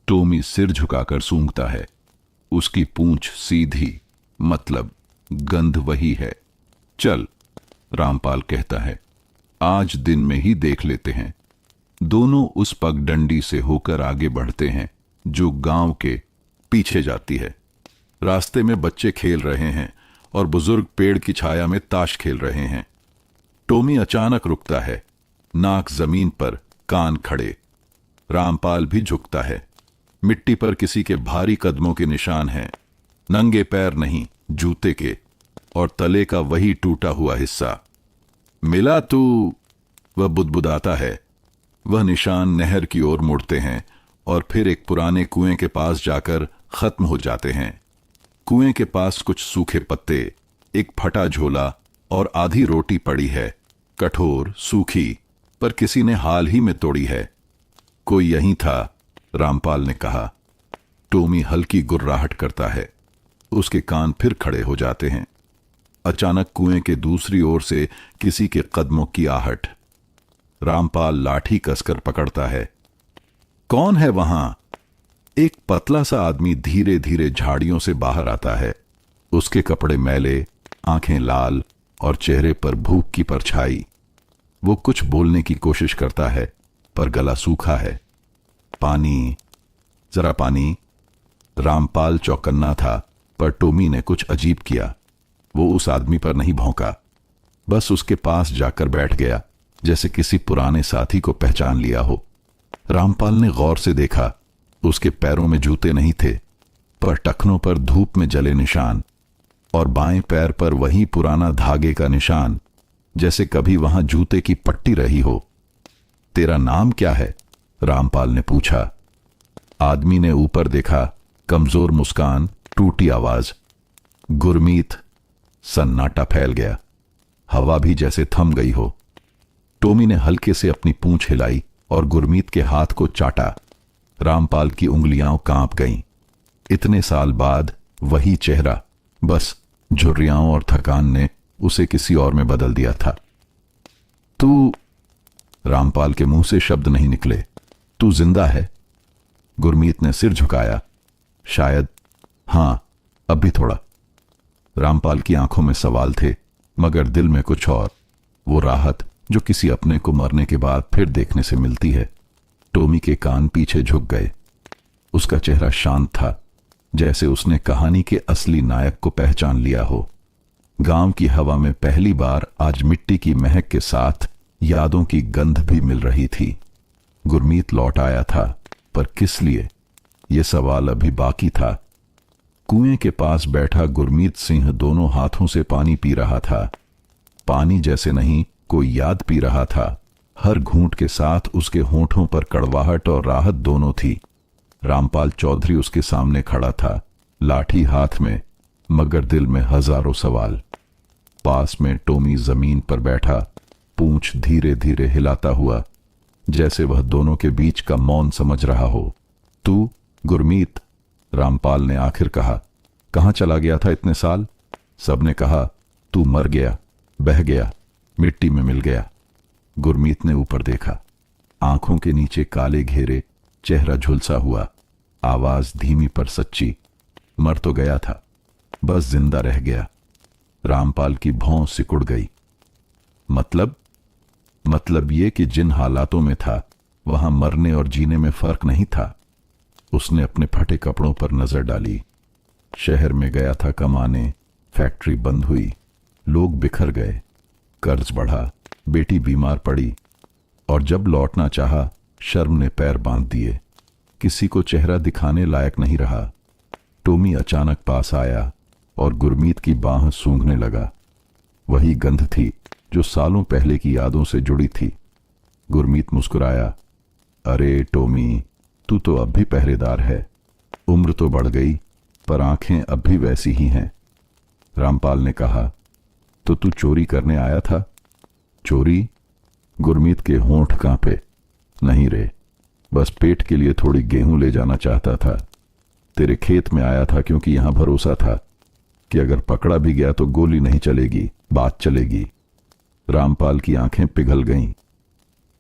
टोमी सिर झुकाकर सूंघता है। उसकी पूंछ सीधी, मतलब गंध वही है। चल, रामपाल कहता है, आज दिन में ही देख लेते हैं। दोनों उस पगडंडी से होकर आगे बढ़ते हैं जो गांव के पीछे जाती है। रास्ते में बच्चे खेल रहे हैं और बुजुर्ग पेड़ की छाया में ताश खेल रहे हैं। टोमी अचानक रुकता है, नाक जमीन पर, कान खड़े। रामपाल भी झुकता है। मिट्टी पर किसी के भारी कदमों के निशान हैं, नंगे पैर नहीं, जूते के, और तले का वही टूटा हुआ हिस्सा। मिला तू, वह बुदबुदाता है। वह निशान नहर की ओर मुड़ते हैं और फिर एक पुराने कुएं के पास जाकर खत्म हो जाते हैं। कुएं के पास कुछ सूखे पत्ते, एक फटा झोला और आधी रोटी पड़ी है, कठोर, सूखी, पर किसी ने हाल ही में तोड़ी है। कोई यहीं था, रामपाल ने कहा। टोमी हल्की गुर्राहट करता है। उसके कान फिर खड़े हो जाते हैं। अचानक कुएं के दूसरी ओर से किसी के कदमों की आहट। रामपाल लाठी कसकर पकड़ता है। कौन है वहां? एक पतला सा आदमी धीरे धीरे झाड़ियों से बाहर आता है। उसके कपड़े मैले, आंखें लाल और चेहरे पर भूख की परछाई। वो कुछ बोलने की कोशिश करता है, पर गला सूखा है। पानी, जरा पानी। रामपाल चौकन्ना था, पर टोमी ने कुछ अजीब किया। वो उस आदमी पर नहीं भौंका, बस उसके पास जाकर बैठ गया, जैसे किसी पुराने साथी को पहचान लिया हो। रामपाल ने गौर से देखा। उसके पैरों में जूते नहीं थे, पर टखनों पर धूप में जले निशान, और बाएं पैर पर वही पुराना धागे का निशान, जैसे कभी वहां जूते की पट्टी रही हो। तेरा नाम क्या है? रामपाल ने पूछा। आदमी ने ऊपर देखा, कमजोर मुस्कान, टूटी आवाज। गुरमीत। सन्नाटा फैल गया। हवा भी जैसे थम गई हो। टोमी ने हल्के से अपनी पूंछ हिलाई और गुरमीत के हाथ को चाटा। रामपाल की उंगलियां कांप गईं। इतने साल बाद वही चेहरा, बस झुर्रियाओं और थकान ने उसे किसी और में बदल दिया था। तू? रामपाल के मुंह से शब्द नहीं निकले। तू जिंदा है? गुरमीत ने सिर झुकाया। शायद, हां, अब भी थोड़ा। रामपाल की आंखों में सवाल थे, मगर दिल में कुछ और, वो राहत जो किसी अपने को मरने के बाद फिर देखने से मिलती है। टोमी के कान पीछे झुक गए। उसका चेहरा शांत था, जैसे उसने कहानी के असली नायक को पहचान लिया हो। गांव की हवा में पहली बार आज मिट्टी की महक के साथ यादों की गंध भी मिल रही थी। गुरमीत लौट आया था, पर किस लिए? यह सवाल अभी बाकी था। कुएं के पास बैठा गुरमीत सिंह दोनों हाथों से पानी पी रहा था। पानी जैसे नहीं, कोई याद पी रहा था। हर घूंट के साथ उसके होंठों पर कड़वाहट और राहत दोनों थी। रामपाल चौधरी उसके सामने खड़ा था, लाठी हाथ में, मगर दिल में हजारों सवाल। पास में टोमी जमीन पर बैठा, पूंछ धीरे धीरे हिलाता हुआ, जैसे वह दोनों के बीच का मौन समझ रहा हो। तू? गुरमीत, रामपाल ने आखिर कहा। कहां चला गया था इतने साल? सबने कहा, तू मर गया, बह गया, मिट्टी में मिल गया। गुरमीत ने ऊपर देखा। आंखों के नीचे काले घेरे, चेहरा झुलसा हुआ, आवाज धीमी पर सच्ची। मर तो गया था, बस जिंदा रह गया। रामपाल की भौं सिकुड़ गई। मतलब ये कि जिन हालातों में था, वहां मरने और जीने में फर्क नहीं था। उसने अपने फटे कपड़ों पर नजर डाली। शहर में गया था कमाने, फैक्ट्री बंद हुई, लोग बिखर गए, कर्ज बढ़ा, बेटी बीमार पड़ी, और जब लौटना चाहा, शर्म ने पैर बांध दिए। किसी को चेहरा दिखाने लायक नहीं रहा। टोमी अचानक पास आया और गुरमीत की बाह सूंघने लगा। वही गंध थी जो सालों पहले की यादों से जुड़ी थी। गुरमीत मुस्कुराया। अरे टोमी, तू तो अब भी पहरेदार है। उम्र तो बढ़ गई, पर आंखें अब भी वैसी ही हैं। रामपाल ने कहा, तो तू चोरी करने आया था? चोरी? गुरमीत के होंठ कांपे। नहीं रे, बस पेट के लिए थोड़ी गेहूं ले जाना चाहता था। तेरे खेत में आया था क्योंकि यहां भरोसा था कि अगर पकड़ा भी गया तो गोली नहीं चलेगी, बात चलेगी। रामपाल की आंखें पिघल गईं।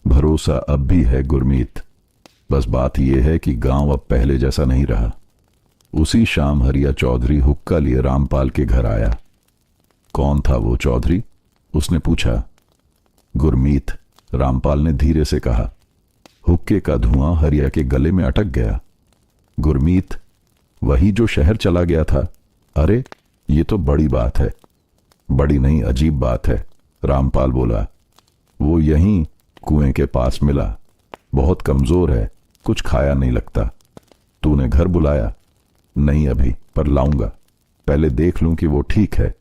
भरोसा अब भी है गुरमीत, बस बात यह है कि गांव अब पहले जैसा नहीं रहा। उसी शाम हरिया चौधरी हुक्का लिए रामपाल के घर आया। कौन था वो चौधरी? उसने पूछा। गुरमीत, रामपाल ने धीरे से कहा। हुक्के का धुआं हरिया के गले में अटक गया। गुरमीत, वही जो शहर चला गया था? अरे ये तो बड़ी बात है। बड़ी नहीं, अजीब बात है, रामपाल बोला। वो यहीं कुएं के पास मिला। बहुत कमजोर है, कुछ खाया नहीं लगता। तूने घर बुलाया? नहीं अभी, पर लाऊंगा। पहले देख लूं कि वो ठीक है।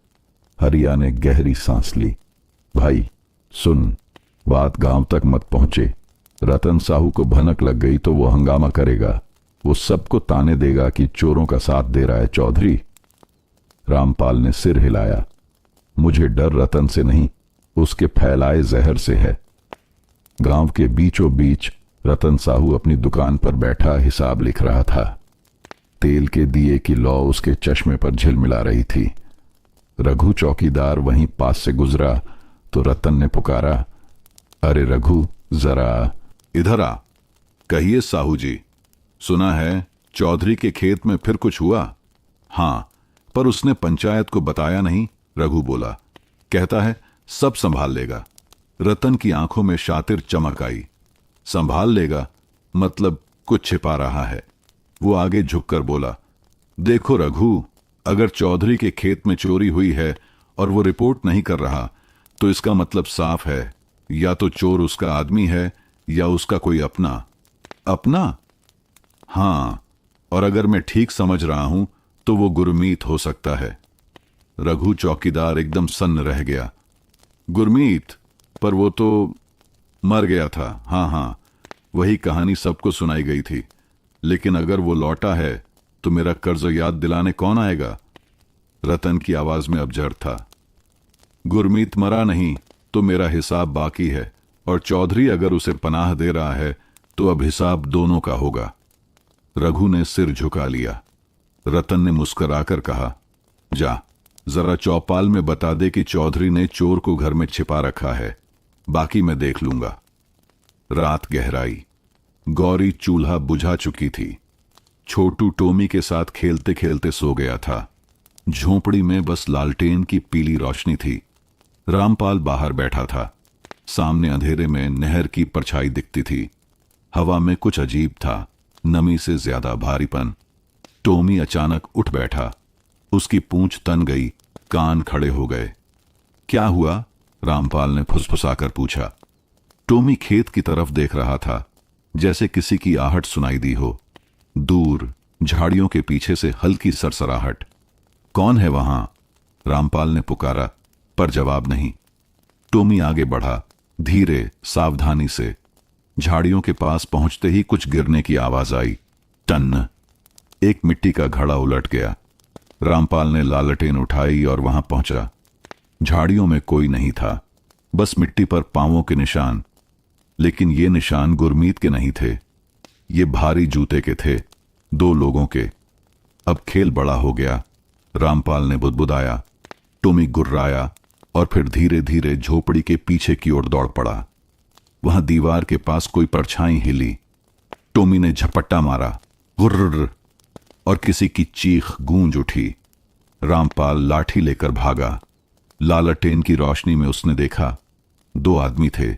हरिया ने गहरी सांस ली। भाई सुन, बात गांव तक मत पहुंचे। रतन साहू को भनक लग गई तो वो हंगामा करेगा। वो सबको ताने देगा कि चोरों का साथ दे रहा है चौधरी। रामपाल ने सिर हिलाया। मुझे डर रतन से नहीं, उसके फैलाए जहर से है। गांव के बीचों बीच रतन साहू अपनी दुकान पर बैठा हिसाब लिख रहा था। तेल के दिए की लौ उसके चश्मे पर झिलमिला रही थी। रघु चौकीदार वहीं पास से गुजरा तो रतन ने पुकारा, अरे रघु, जरा इधर आ। कहिए साहू जी, सुना है चौधरी के खेत में फिर कुछ हुआ? हाँ, पर उसने पंचायत को बताया नहीं, रघु बोला। कहता है सब संभाल लेगा। रतन की आंखों में शातिर चमक आई। संभाल लेगा मतलब कुछ छिपा रहा है। वो आगे झुककर बोला, देखो रघु, अगर चौधरी के खेत में चोरी हुई है और वो रिपोर्ट नहीं कर रहा तो इसका मतलब साफ है, या तो चोर उसका आदमी है या उसका कोई अपना। अपना? हाँ, और अगर मैं ठीक समझ रहा हूं तो वो गुरमीत हो सकता है। रघु चौकीदार एकदम सन्न रह गया। गुरमीत? पर वो तो मर गया था। हाँ हाँ, वही कहानी सबको सुनाई गई थी। लेकिन अगर वो लौटा है तो मेरा कर्ज याद दिलाने कौन आएगा? रतन की आवाज में अबजर था। गुरमीत मरा नहीं तो मेरा हिसाब बाकी है, और चौधरी अगर उसे पनाह दे रहा है तो अब हिसाब दोनों का होगा। रघु ने सिर झुका लिया। रतन ने मुस्कुराकर कहा, जा जरा चौपाल में बता दे कि चौधरी ने चोर को घर में छिपा रखा है, बाकी मैं देख लूंगा। रात गहराई। गौरी चूल्हा बुझा चुकी थी। छोटू टोमी के साथ खेलते खेलते सो गया था। झोंपड़ी में बस लालटेन की पीली रोशनी थी। रामपाल बाहर बैठा था। सामने अंधेरे में नहर की परछाई दिखती थी। हवा में कुछ अजीब था, नमी से ज्यादा भारीपन। टोमी अचानक उठ बैठा। उसकी पूंछ तन गई, कान खड़े हो गए। क्या हुआ? रामपाल ने फुसफुसाकर पूछा। टोमी खेत की तरफ देख रहा था, जैसे किसी की आहट सुनाई दी हो। दूर झाड़ियों के पीछे से हल्की सरसराहट। कौन है वहां? रामपाल ने पुकारा, पर जवाब नहीं। टोमी आगे बढ़ा, धीरे सावधानी से। झाड़ियों के पास पहुंचते ही कुछ गिरने की आवाज आई। टन! एक मिट्टी का घड़ा उलट गया। रामपाल ने लालटेन उठाई और वहां पहुंचा। झाड़ियों में कोई नहीं था, बस मिट्टी पर पांवों के निशान। लेकिन ये निशान गुरमीत के नहीं थे। ये भारी जूते के थे, दो लोगों के। अब खेल बड़ा हो गया। रामपाल ने बुदबुदाया। टोमी गुर्राया और फिर धीरे धीरे झोपड़ी के पीछे की ओर दौड़ पड़ा। वहां दीवार के पास कोई परछाई हिली। टोमी ने झपट्टा मारा, गुर्र, और किसी की चीख गूंज उठी। रामपाल लाठी लेकर भागा। लालटेन की रोशनी में उसने देखा, दो आदमी थे,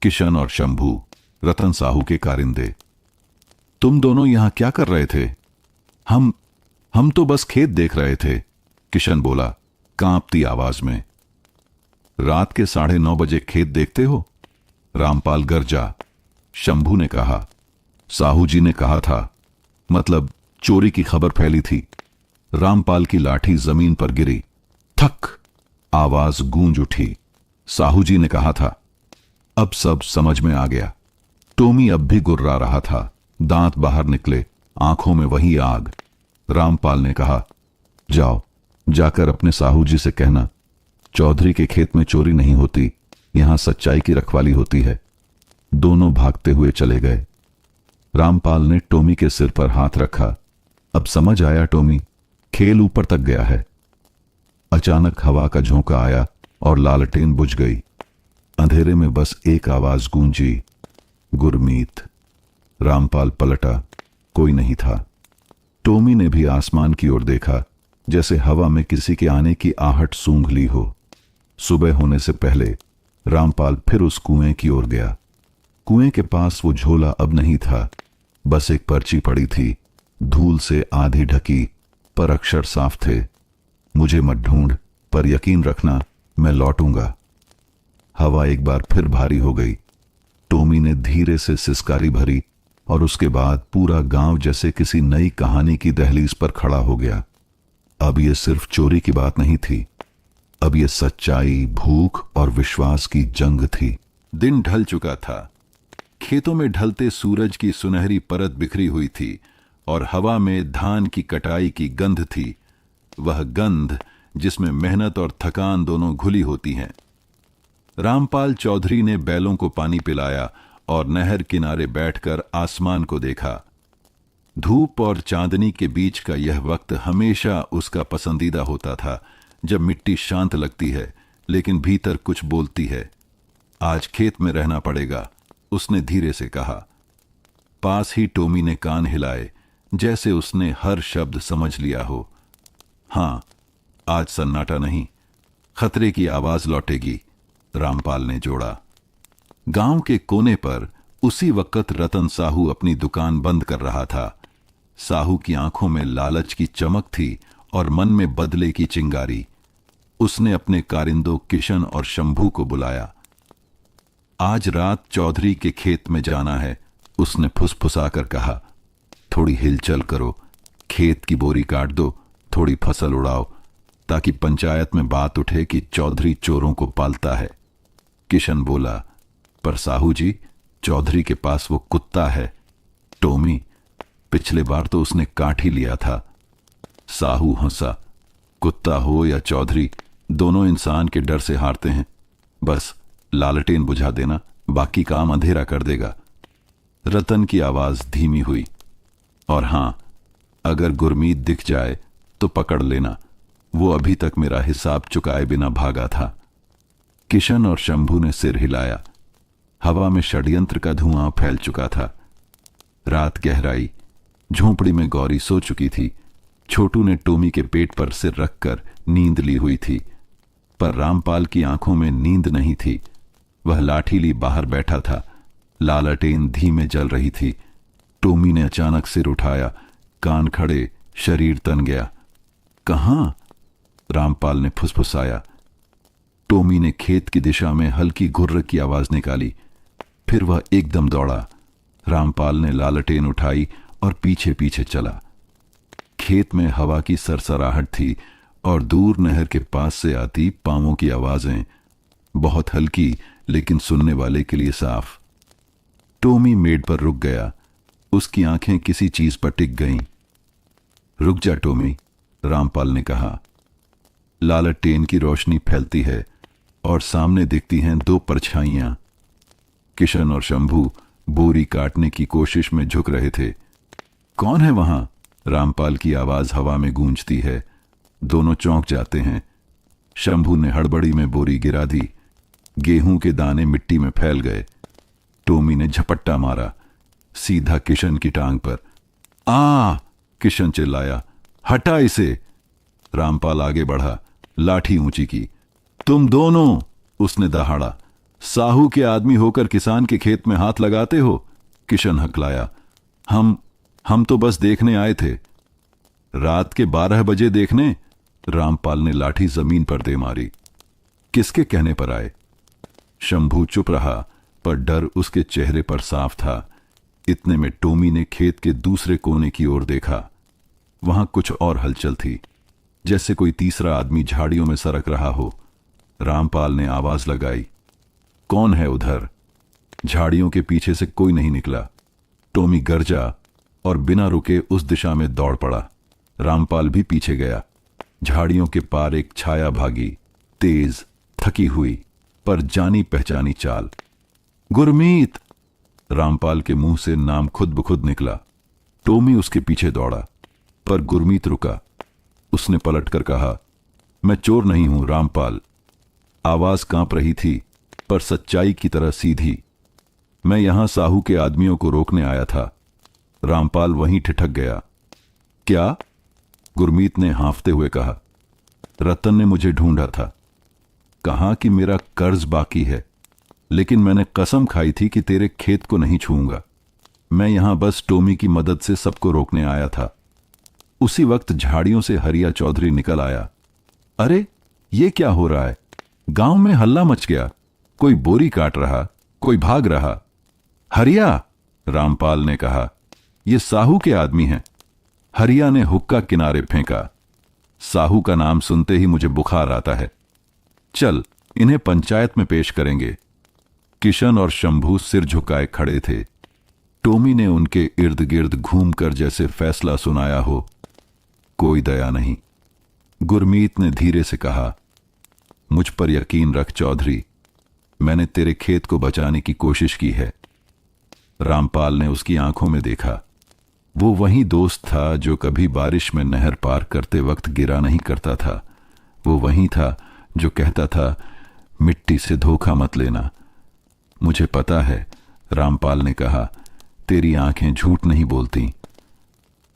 किशन और शंभू, रतन साहू के कारिंदे। तुम दोनों यहां क्या कर रहे थे? हम तो बस खेत देख रहे थे, किशन बोला कांपती आवाज में। रात के 9:30 बजे खेत देखते हो? रामपाल गरजा। शंभू ने कहा, साहू जी ने कहा था, मतलब चोरी की खबर फैली थी। रामपाल की लाठी जमीन पर गिरी। थक! आवाज गूंज उठी। साहू जी ने कहा था। अब सब समझ में आ गया। टोमी अब भी गुर्रा रहा था, दांत बाहर निकले, आंखों में वही आग। रामपाल ने कहा, जाओ, जाकर अपने साहू जी से कहना, चौधरी के खेत में चोरी नहीं होती, यहां सच्चाई की रखवाली होती है। दोनों भागते हुए चले गए। रामपाल ने टोमी के सिर पर हाथ रखा। अब समझ आया टोमी, खेल ऊपर तक गया है। अचानक हवा का झोंका आया और लालटेन बुझ गई। अंधेरे में बस एक आवाज गूंजी, गुरमीत। रामपाल पलटा, कोई नहीं था। टोमी ने भी आसमान की ओर देखा, जैसे हवा में किसी के आने की आहट सूंघ ली हो। सुबह होने से पहले रामपाल फिर उस कुएं की ओर गया। कुएं के पास वो झोला अब नहीं था, बस एक पर्ची पड़ी थी, धूल से आधी ढकी, पर अक्षर साफ थे। मुझे मत ढूंढ, पर यकीन रखना मैं लौटूंगा। हवा एक बार फिर भारी हो गई। टोमी ने धीरे से सिसकारी भरी और उसके बाद पूरा गांव जैसे किसी नई कहानी की दहलीज पर खड़ा हो गया। अब यह सिर्फ चोरी की बात नहीं थी, अब यह सच्चाई, भूख और विश्वास की जंग थी। दिन ढल चुका था। खेतों में ढलते सूरज की सुनहरी परत बिखरी हुई थी और हवा में धान की कटाई की गंध थी, वह गंध जिसमें मेहनत और थकान दोनों घुली होती हैं। रामपाल चौधरी ने बैलों को पानी पिलाया और नहर किनारे बैठकर आसमान को देखा। धूप और चांदनी के बीच का यह वक्त हमेशा उसका पसंदीदा होता था, जब मिट्टी शांत लगती है लेकिन भीतर कुछ बोलती है। आज खेत में रहना पड़ेगा, उसने धीरे से कहा। पास ही टोमी ने कान हिलाए, जैसे उसने हर शब्द समझ लिया हो। हां, आज सन्नाटा नहीं, खतरे की आवाज लौटेगी, रामपाल ने जोड़ा। गांव के कोने पर उसी वक्त रतन साहू अपनी दुकान बंद कर रहा था। साहू की आंखों में लालच की चमक थी और मन में बदले की चिंगारी। उसने अपने कारिंदों किशन और शंभू को बुलाया। आज रात चौधरी के खेत में जाना है, उसने फुसफुसाकर कहा। थोड़ी हिलचल करो, खेत की बोरी काट दो, थोड़ी फसल उड़ाओ, ताकि पंचायत में बात उठे कि चौधरी चोरों को पालता है। किशन बोला, पर साहू जी, चौधरी के पास वो कुत्ता है। टोमी, पिछले बार तो उसने काट ही लिया था। साहू हंसा। कुत्ता हो या चौधरी, दोनों इंसान के डर से हारते हैं। बस लालटेन बुझा देना, बाकी काम अंधेरा कर देगा। रतन की आवाज धीमी हुई। और हां, अगर गुरमीत दिख जाए तो पकड़ लेना, वो अभी तक मेरा हिसाब चुकाए बिना भागा था। किशन और शंभू ने सिर हिलाया। हवा में षड्यंत्र का धुआं फैल चुका था। रात गहराई। झोंपड़ी में गौरी सो चुकी थी। छोटू ने टोमी के पेट पर सिर रखकर नींद ली हुई थी, पर रामपाल की आंखों में नींद नहीं थी। वह लाठी ली बाहर बैठा था। लालटेन धीमे जल रही थी। टोमी ने अचानक सिर उठाया, कान खड़े, शरीर तन गया। कहां? रामपाल ने फुसफुसाया। टोमी ने खेत की दिशा में हल्की घुर्र की आवाज निकाली। फिर वह एकदम दौड़ा। रामपाल ने लालटेन उठाई और पीछे पीछे चला। खेत में हवा की सरसराहट थी और दूर नहर के पास से आती पांवों की आवाजें, बहुत हल्की लेकिन सुनने वाले के लिए साफ। टोमी मेड पर रुक गया। उसकी आंखें किसी चीज पर टिक गईं। रुक जा टोमी, रामपाल ने कहा। लालटेन की रोशनी फैलती है और सामने दिखती हैं दो परछाइयां। किशन और शंभू बोरी काटने की कोशिश में झुक रहे थे। कौन है वहां? रामपाल की आवाज हवा में गूंजती है। दोनों चौंक जाते हैं। शंभू ने हड़बड़ी में बोरी गिरा दी। गेहूं के दाने मिट्टी में फैल गए। टोमी ने झपट्टा मारा, सीधा किशन की टांग पर। आ! किशन चिल्लाया। हटा इसे! रामपाल आगे बढ़ा, लाठी ऊंची की। तुम दोनों! उसने दहाड़ा। साहू के आदमी होकर किसान के खेत में हाथ लगाते हो? किशन हकलाया। हम तो बस देखने आए थे। रात के 12 बजे देखने? रामपाल ने लाठी जमीन पर दे मारी। किसके कहने पर आए? शंभू चुप रहा, पर डर उसके चेहरे पर साफ था। इतने में टोमी ने खेत के दूसरे कोने की ओर देखा। वहां कुछ और हलचल थी, जैसे कोई तीसरा आदमी झाड़ियों में सरक रहा हो। रामपाल ने आवाज लगाई। कौन है उधर? झाड़ियों के पीछे से कोई नहीं निकला। टोमी गरजा और बिना रुके उस दिशा में दौड़ पड़ा। रामपाल भी पीछे गया। झाड़ियों के पार एक छाया भागी, तेज, थकी हुई, पर जानी पहचानी चाल। गुरमीत! रामपाल के मुंह से नाम खुद ब खुद निकला। टोमी उसके पीछे दौड़ा, पर गुरमीत रुका। उसने पलटकर कहा, मैं चोर नहीं हूं रामपाल। आवाज कांप रही थी, पर सच्चाई की तरह सीधी। मैं यहां साहू के आदमियों को रोकने आया था। रामपाल वहीं ठिठक गया। क्या? गुरमीत ने हाँफते हुए कहा। रतन ने मुझे ढूंढा था, कहा कि मेरा कर्ज बाकी है, लेकिन मैंने कसम खाई थी कि तेरे खेत को नहीं छूऊंगा। मैं यहां बस टोमी की मदद से सबको रोकने आया था। उसी वक्त झाड़ियों से हरिया चौधरी निकल आया। अरे, ये क्या हो रहा है? गांव में हल्ला मच गया। कोई बोरी काट रहा, कोई भाग रहा। हरिया, रामपाल ने कहा, ये साहू के आदमी हैं। हरिया ने हुक्का किनारे फेंका। साहू का नाम सुनते ही मुझे बुखार आता है। चल, इन्हें पंचायत में पेश करेंगे। किशन और शंभू सिर झुकाए खड़े थे। टोमी ने उनके इर्द गिर्द घूमकर जैसे फैसला सुनाया हो। कोई दया नहीं। गुरमीत ने धीरे से कहा, मुझ पर यकीन रख चौधरी, मैंने तेरे खेत को बचाने की कोशिश की है। रामपाल ने उसकी आंखों में देखा। वो वही दोस्त था जो कभी बारिश में नहर पार करते वक्त गिरा नहीं करता था। वो वही था जो कहता था, मिट्टी से धोखा मत लेना। मुझे पता है, रामपाल ने कहा, तेरी आंखें झूठ नहीं बोलती।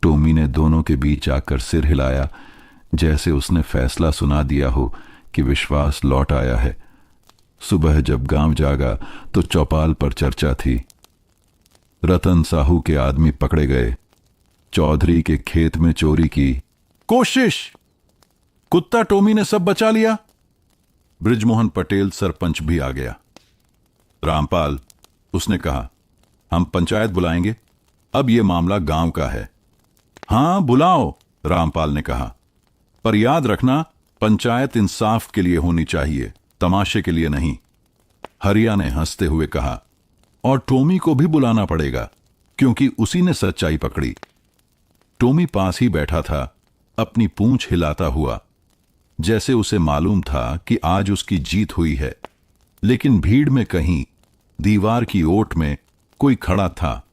टोमी ने दोनों के बीच आकर सिर हिलाया, जैसे उसने फैसला सुना दिया हो कि विश्वास लौट आया है। सुबह जब गांव जागा तो चौपाल पर चर्चा थी। रतन साहू के आदमी पकड़े गए। चौधरी के खेत में चोरी की कोशिश। कुत्ता टोमी ने सब बचा लिया। बृजमोहन पटेल सरपंच भी आ गया। रामपाल, उसने कहा, हम पंचायत बुलाएंगे। अब यह मामला गांव का है। हां, बुलाओ, रामपाल ने कहा, पर याद रखना, पंचायत इंसाफ के लिए होनी चाहिए, तमाशे के लिए नहीं। हरिया ने हंसते हुए कहा, और टोमी को भी बुलाना पड़ेगा, क्योंकि उसी ने सच्चाई पकड़ी। टोमी पास ही बैठा था, अपनी पूंछ हिलाता हुआ, जैसे उसे मालूम था कि आज उसकी जीत हुई है। लेकिन भीड़ में कहीं दीवार की ओट में कोई खड़ा था।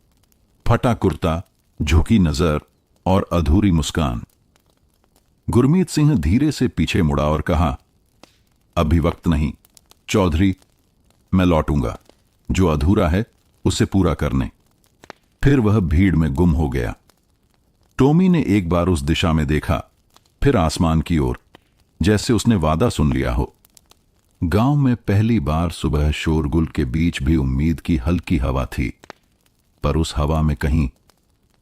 फटा कुर्ता, झुकी नजर और अधूरी मुस्कान। गुरमीत सिंह धीरे से पीछे मुड़ा और कहा, अभी वक्त नहीं चौधरी, मैं लौटूंगा। जो अधूरा है उसे पूरा करने। फिर वह भीड़ में गुम हो गया। टोमी ने एक बार उस दिशा में देखा, फिर आसमान की ओर, जैसे उसने वादा सुन लिया हो। गांव में पहली बार सुबह शोरगुल के बीच भी उम्मीद की हल्की हवा थी, पर उस हवा में कहीं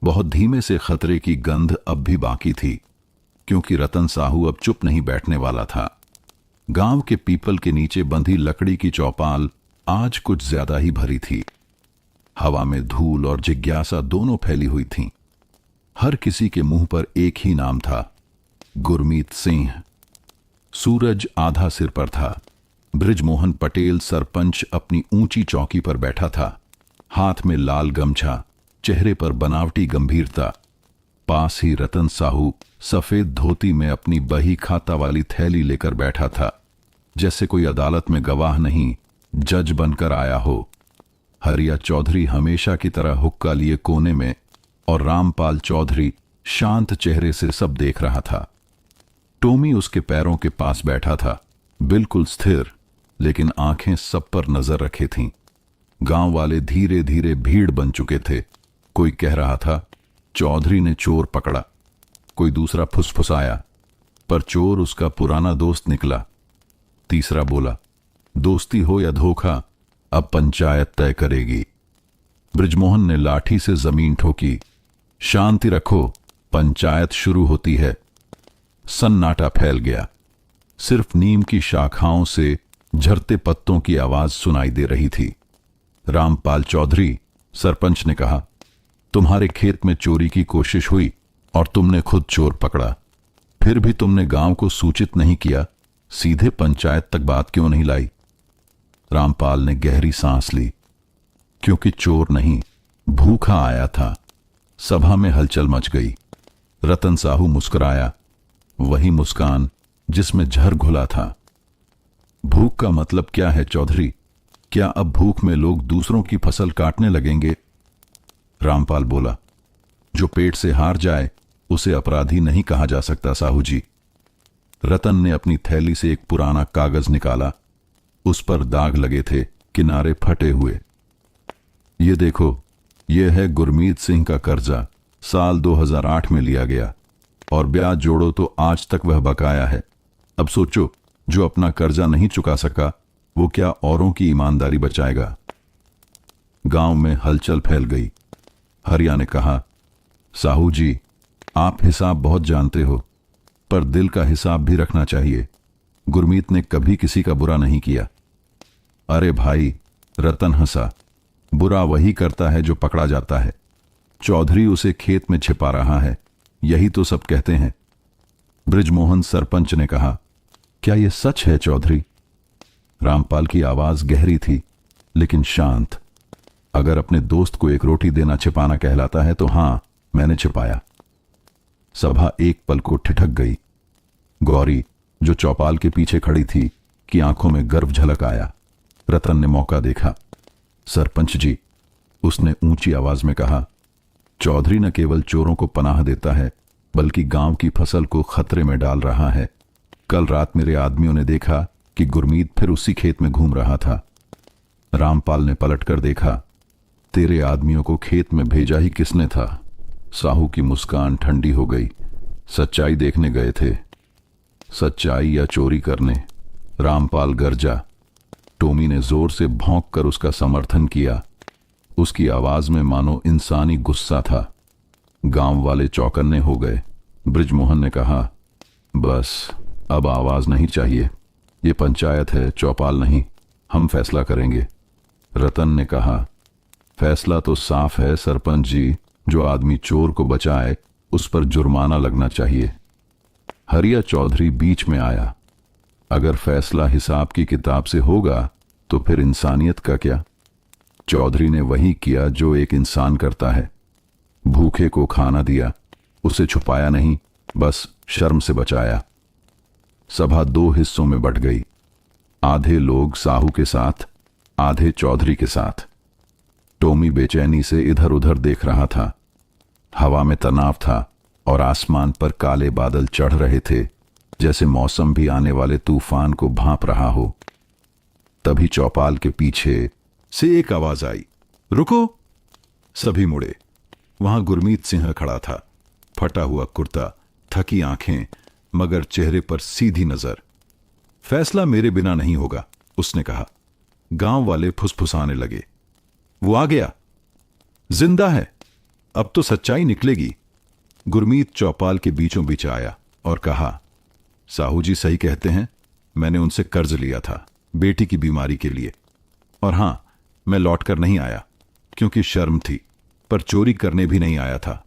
बहुत धीमे से खतरे की गंध अब भी बाकी थी, क्योंकि रतन साहू अब चुप नहीं बैठने वाला था। गांव के पीपल के नीचे बंधी लकड़ी की चौपाल आज कुछ ज्यादा ही भरी थी। हवा में धूल और जिज्ञासा दोनों फैली हुई थीं। हर किसी के मुंह पर एक ही नाम था, गुरमीत सिंह। सूरज आधा सिर पर था। बृजमोहन पटेल सरपंच अपनी ऊंची चौकी पर बैठा था, हाथ में लाल गमछा, चेहरे पर बनावटी गंभीरता। पास ही रतन साहू सफेद धोती में अपनी बही खाता वाली थैली लेकर बैठा था, जैसे कोई अदालत में गवाह नहीं, जज बनकर आया हो। हरिया चौधरी हमेशा की तरह हुक्का लिए कोने में, और रामपाल चौधरी शांत चेहरे से सब देख रहा था। टोमी उसके पैरों के पास बैठा था, बिल्कुल स्थिर, लेकिन आंखें सब पर नजर रखे थीं। गांव वाले धीरे धीरे भीड़ बन चुके थे। कोई कह रहा था, चौधरी ने चोर पकड़ा। कोई दूसरा फुसफुसाया, पर चोर उसका पुराना दोस्त निकला। तीसरा बोला, दोस्ती हो या धोखा, अब पंचायत तय करेगी। बृजमोहन ने लाठी से जमीन ठोकी। शांति रखो, पंचायत शुरू होती है। सन्नाटा फैल गया। सिर्फ नीम की शाखाओं से झरते पत्तों की आवाज सुनाई दे रही थी। रामपाल चौधरी, सरपंच ने कहा, तुम्हारे खेत में चोरी की कोशिश हुई और तुमने खुद चोर पकड़ा। फिर भी तुमने गांव को सूचित नहीं किया, सीधे पंचायत तक बात क्यों नहीं लाई? रामपाल ने गहरी सांस ली। क्योंकि चोर नहीं, भूखा आया था। सभा में हलचल मच गई। रतन साहू मुस्कुराया, वही मुस्कान जिसमें झर घुला था। भूख का मतलब क्या है चौधरी? क्या अब भूख में लोग दूसरों की फसल काटने लगेंगे? रामपाल बोला, जो पेट से हार जाए उसे अपराधी नहीं कहा जा सकता साहू जी। रतन ने अपनी थैली से एक पुराना कागज निकाला। उस पर दाग लगे थे, किनारे फटे हुए। ये देखो, यह है गुरमीत सिंह का कर्जा, साल 2008 में लिया गया, और ब्याज जोड़ो तो आज तक वह बकाया है। अब सोचो, जो अपना कर्जा नहीं चुका सका वो क्या औरों की ईमानदारी बचाएगा। गांव में हलचल फैल गई। हरिया ने कहा, साहू जी, आप हिसाब बहुत जानते हो, पर दिल का हिसाब भी रखना चाहिए। गुरमीत ने कभी किसी का बुरा नहीं किया। अरे भाई, रतन हंसा, बुरा वही करता है जो पकड़ा जाता है। चौधरी उसे खेत में छिपा रहा है, यही तो सब कहते हैं। बृजमोहन सरपंच ने कहा, क्या यह सच है चौधरी? रामपाल की आवाज गहरी थी लेकिन शांत। अगर अपने दोस्त को एक रोटी देना छिपाना कहलाता है तो हां, मैंने छिपाया। सभा एक पल को ठिठक गई। गौरी, जो चौपाल के पीछे खड़ी थी, की आंखों में गर्व झलक आया। रतन ने मौका देखा। सरपंच जी, उसने ऊंची आवाज में कहा, चौधरी न केवल चोरों को पनाह देता है बल्कि गांव की फसल को खतरे में डाल रहा है। कल रात मेरे आदमियों ने देखा कि गुरमीत फिर उसी खेत में घूम रहा था। रामपाल ने पलटकर देखा। तेरे आदमियों को खेत में भेजा ही किसने था? साहू की मुस्कान ठंडी हो गई। सच्चाई देखने गए थे। सच्चाई या चोरी करने? रामपाल गरजा। टोमी ने जोर से भौंक कर उसका समर्थन किया। उसकी आवाज में मानो इंसानी गुस्सा था। गांव वाले चौकन्ने हो गए। बृजमोहन ने कहा, बस अब आवाज नहीं चाहिए। ये पंचायत है, चौपाल नहीं। हम फैसला करेंगे। रतन ने कहा, फैसला तो साफ है सरपंच जी, जो आदमी चोर को बचाए उस पर जुर्माना लगना चाहिए। हरिया चौधरी बीच में आया, अगर फैसला हिसाब की किताब से होगा तो फिर इंसानियत का क्या? चौधरी ने वही किया जो एक इंसान करता है। भूखे को खाना दिया, उसे छुपाया नहीं, बस शर्म से बचाया। सभा दो हिस्सों में बट गई। आधे लोग साहू के साथ, आधे चौधरी के साथ। टोमी बेचैनी से इधर उधर देख रहा था। हवा में तनाव था और आसमान पर काले बादल चढ़ रहे थे, जैसे मौसम भी आने वाले तूफान को भांप रहा हो। तभी चौपाल के पीछे से एक आवाज आई, रुको। सभी मुड़े। वहां गुरमीत सिंह खड़ा था, फटा हुआ कुर्ता, थकी आंखें, मगर चेहरे पर सीधी नजर। फैसला मेरे बिना नहीं होगा, उसने कहा। गांव वाले फुसफुसाने लगे। वो आ गया, जिंदा है, अब तो सच्चाई निकलेगी। गुरमीत चौपाल के बीचों बीच आया और कहा, साहू जी सही कहते हैं, मैंने उनसे कर्ज लिया था बेटी की बीमारी के लिए। और हां, मैं लौटकर नहीं आया क्योंकि शर्म थी, पर चोरी करने भी नहीं आया था।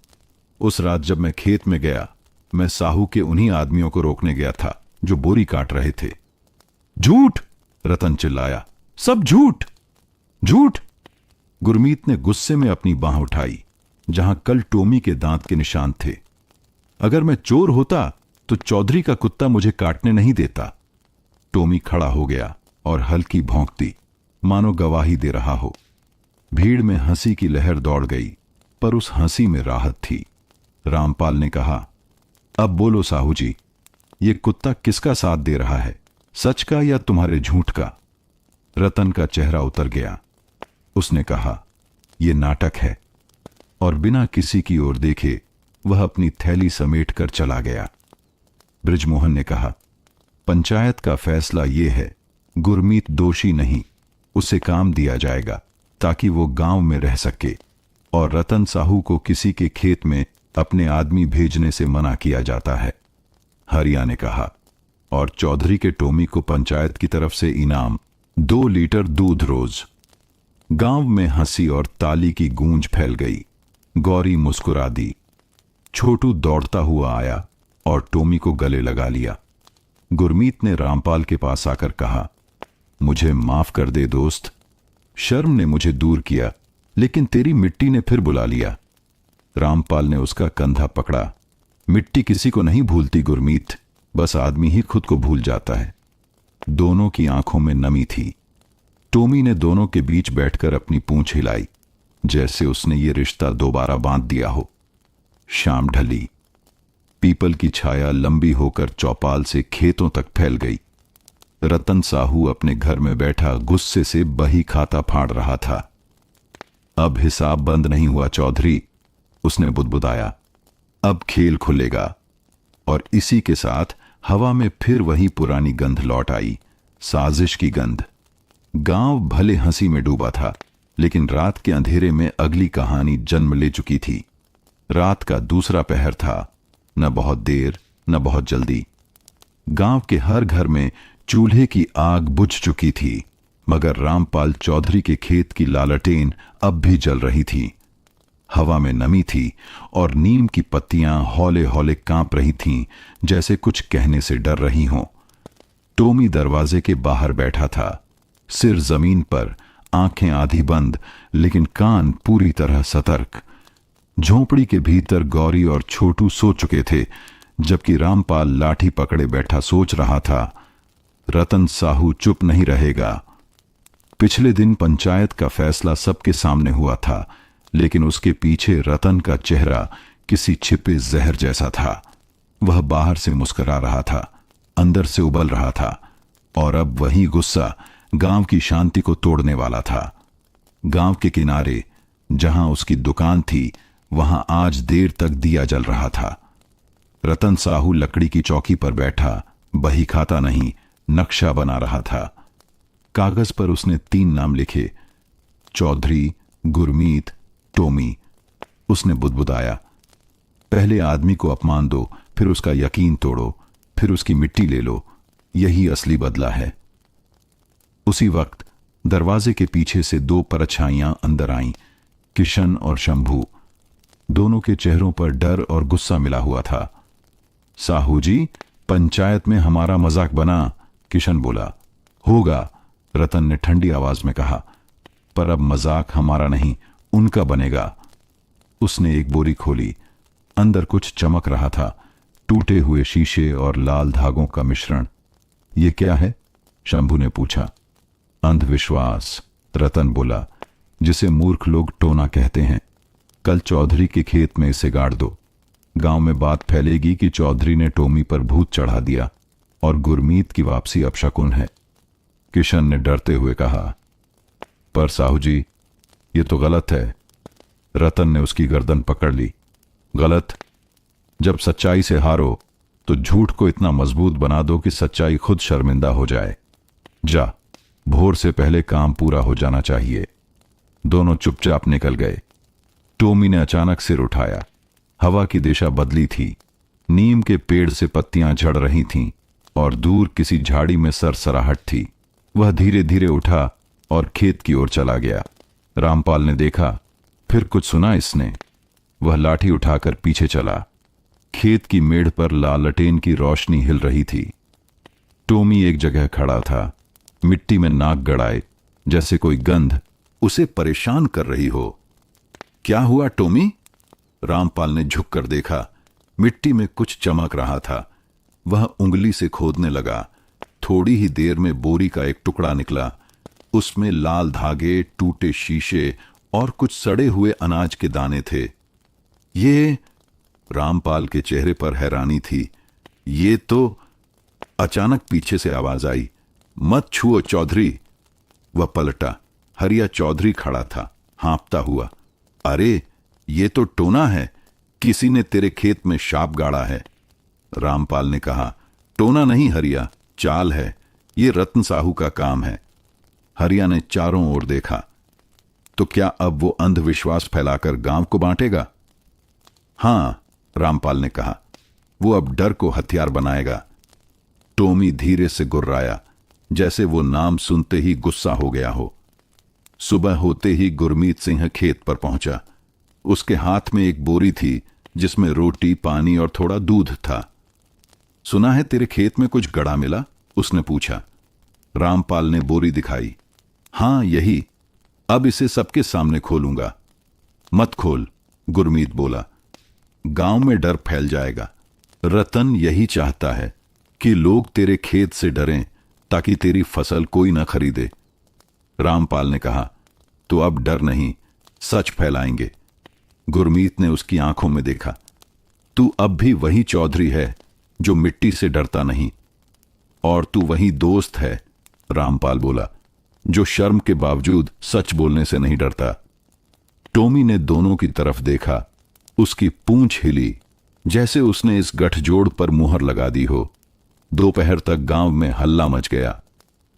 उस रात जब मैं खेत में गया, मैं साहू के उन्हीं आदमियों को रोकने गया था जो बोरी काट रहे थे। झूठ! रतन चिल्लाया, सब झूठ, झूठ! गुरमीत ने गुस्से में अपनी बांह उठाई, जहां कल टोमी के दांत के निशान थे। अगर मैं चोर होता तो चौधरी का कुत्ता मुझे काटने नहीं देता। टोमी खड़ा हो गया और हल्की भौंकती, मानो गवाही दे रहा हो। भीड़ में हंसी की लहर दौड़ गई, पर उस हंसी में राहत थी। रामपाल ने कहा, अब बोलो साहू जी, ये कुत्ता किसका साथ दे रहा है, सच का या तुम्हारे झूठ का? रतन का चेहरा उतर गया। उसने कहा, यह नाटक है। और बिना किसी की ओर देखे वह अपनी थैली समेटकर चला गया। बृजमोहन ने कहा, पंचायत का फैसला यह है, गुरमीत दोषी नहीं, उसे काम दिया जाएगा ताकि वो गांव में रह सके, और रतन साहू को किसी के खेत में अपने आदमी भेजने से मना किया जाता है। हरिया ने कहा, और चौधरी के टोमी को पंचायत की तरफ से इनाम 2 लीटर दूध रोज। गांव में हंसी और ताली की गूंज फैल गई। गौरी मुस्कुरा दी। छोटू दौड़ता हुआ आया और टोमी को गले लगा लिया। गुरमीत ने रामपाल के पास आकर कहा, मुझे माफ कर दे दोस्त, शर्म ने मुझे दूर किया, लेकिन तेरी मिट्टी ने फिर बुला लिया। रामपाल ने उसका कंधा पकड़ा। मिट्टी किसी को नहीं भूलती गुरमीत, बस आदमी ही खुद को भूल जाता है। दोनों की आंखों में नमी थी। टोमी ने दोनों के बीच बैठकर अपनी पूंछ हिलाई, जैसे उसने ये रिश्ता दोबारा बांध दिया हो। शाम ढली। पीपल की छाया लंबी होकर चौपाल से खेतों तक फैल गई। रतन साहू अपने घर में बैठा गुस्से से बही खाता फाड़ रहा था। अब हिसाब बंद नहीं हुआ चौधरी, उसने बुदबुदाया। अब खेल खुलेगा। और इसी के साथ हवा में फिर वही पुरानी गंध लौट आई, साजिश की गंध। गांव भले हंसी में डूबा था, लेकिन रात के अंधेरे में अगली कहानी जन्म ले चुकी थी। रात का दूसरा पहर था, न बहुत देर न बहुत जल्दी। गांव के हर घर में चूल्हे की आग बुझ चुकी थी, मगर रामपाल चौधरी के खेत की लालटेन अब भी जल रही थी। हवा में नमी थी और नीम की पत्तियां हौले हौले कांप रही थीं, जैसे कुछ कहने से डर रही हों। टोमी दरवाजे के बाहर बैठा था, सिर जमीन पर, आंखें आधी बंद लेकिन कान पूरी तरह सतर्क। झोंपड़ी के भीतर गौरी और छोटू सो चुके थे, जबकि रामपाल लाठी पकड़े बैठा सोच रहा था, रतन साहू चुप नहीं रहेगा। पिछले दिन पंचायत का फैसला सबके सामने हुआ था, लेकिन उसके पीछे रतन का चेहरा किसी छिपे जहर जैसा था। वह बाहर से मुस्कुरा रहा था, अंदर से उबल रहा था, और अब वही गुस्सा गांव की शांति को तोड़ने वाला था। गांव के किनारे जहां उसकी दुकान थी, वहां आज देर तक दिया जल रहा था। रतन साहू लकड़ी की चौकी पर बैठा बही खाता नहीं, नक्शा बना रहा था। कागज पर उसने 3 नाम लिखे, चौधरी, गुरमीत, टोमी। उसने बुदबुदाया, पहले आदमी को अपमान दो, फिर उसका यकीन तोड़ो, फिर उसकी मिट्टी ले लो, यही असली बदला है। उसी वक्त दरवाजे के पीछे से 2 परछाइयां अंदर आईं, किशन और शंभू। दोनों के चेहरों पर डर और गुस्सा मिला हुआ था। साहू जी, पंचायत में हमारा मजाक बना, किशन बोला। होगा, रतन ने ठंडी आवाज में कहा, पर अब मजाक हमारा नहीं, उनका बनेगा। उसने एक बोरी खोली, अंदर कुछ चमक रहा था, टूटे हुए शीशे और लाल धागों का मिश्रण। ये क्या है? शंभू ने पूछा। अंधविश्वास, रतन बोला, जिसे मूर्ख लोग टोना कहते हैं। कल चौधरी के खेत में इसे गाड़ दो। गांव में बात फैलेगी कि चौधरी ने टोमी पर भूत चढ़ा दिया और गुरमीत की वापसी अपशकुन है। किशन ने डरते हुए कहा, पर साहू जी, ये तो गलत है। रतन ने उसकी गर्दन पकड़ ली। गलत? जब सच्चाई से हारो तो झूठ को इतना मजबूत बना दो कि सच्चाई खुद शर्मिंदा हो जाए। जा, भोर से पहले काम पूरा हो जाना चाहिए। दोनों चुपचाप निकल गए। टोमी ने अचानक सिर उठाया। हवा की दिशा बदली थी। नीम के पेड़ से पत्तियां झड़ रही थीं और दूर किसी झाड़ी में सरसराहट थी। वह धीरे धीरे उठा और खेत की ओर चला गया। रामपाल ने देखा, फिर कुछ सुना इसने। वह लाठी उठाकर पीछे चला। खेत की मेड़ पर लालटेन की रोशनी हिल रही थी। टोमी एक जगह खड़ा था, मिट्टी में नाक गड़ाए, जैसे कोई गंध उसे परेशान कर रही हो। क्या हुआ टोमी? रामपाल ने झुककर देखा। मिट्टी में कुछ चमक रहा था। वह उंगली से खोदने लगा। थोड़ी ही देर में बोरी का एक टुकड़ा निकला। उसमें लाल धागे, टूटे शीशे और कुछ सड़े हुए अनाज के दाने थे। ये, रामपाल के चेहरे पर हैरानी थी। ये तो, अचानक पीछे से आवाज आई, मत छुओ चौधरी। वह पलटा। हरिया चौधरी खड़ा था, हाँफता हुआ। अरे, ये तो टोना है। किसी ने तेरे खेत में शाप गाड़ा है। रामपाल ने कहा, टोना नहीं हरिया, चाल है। ये रत्न साहू का काम है। हरिया ने चारों ओर देखा। तो क्या अब वो अंधविश्वास फैलाकर गांव को बांटेगा? हां, रामपाल ने कहा, वो अब डर को हथियार बनाएगा। टोमी धीरे से गुर्राया, जैसे वो नाम सुनते ही गुस्सा हो गया हो। सुबह होते ही गुरमीत सिंह खेत पर पहुंचा। उसके हाथ में एक बोरी थी, जिसमें रोटी, पानी और थोड़ा दूध था। सुना है तेरे खेत में कुछ गड़ा मिला? उसने पूछा। रामपाल ने बोरी दिखाई। हां, यही। अब इसे सबके सामने खोलूंगा। मत खोल, गुरमीत बोला। गांव में डर फैल जाएगा। रतन यही चाहता है कि लोग तेरे खेत से डरें, ताकि तेरी फसल कोई ना खरीदे। रामपाल ने कहा, तो अब डर नहीं, सच फैलाएंगे। गुरमीत ने उसकी आंखों में देखा। तू अब भी वही चौधरी है जो मिट्टी से डरता नहीं, और तू वही दोस्त है, रामपाल बोला, जो शर्म के बावजूद सच बोलने से नहीं डरता। टोमी ने दोनों की तरफ देखा। उसकी पूंछ हिली। जैसे उसने इस गठजोड़ पर मुहर लगा दी हो। दोपहर तक गांव में हल्ला मच गया।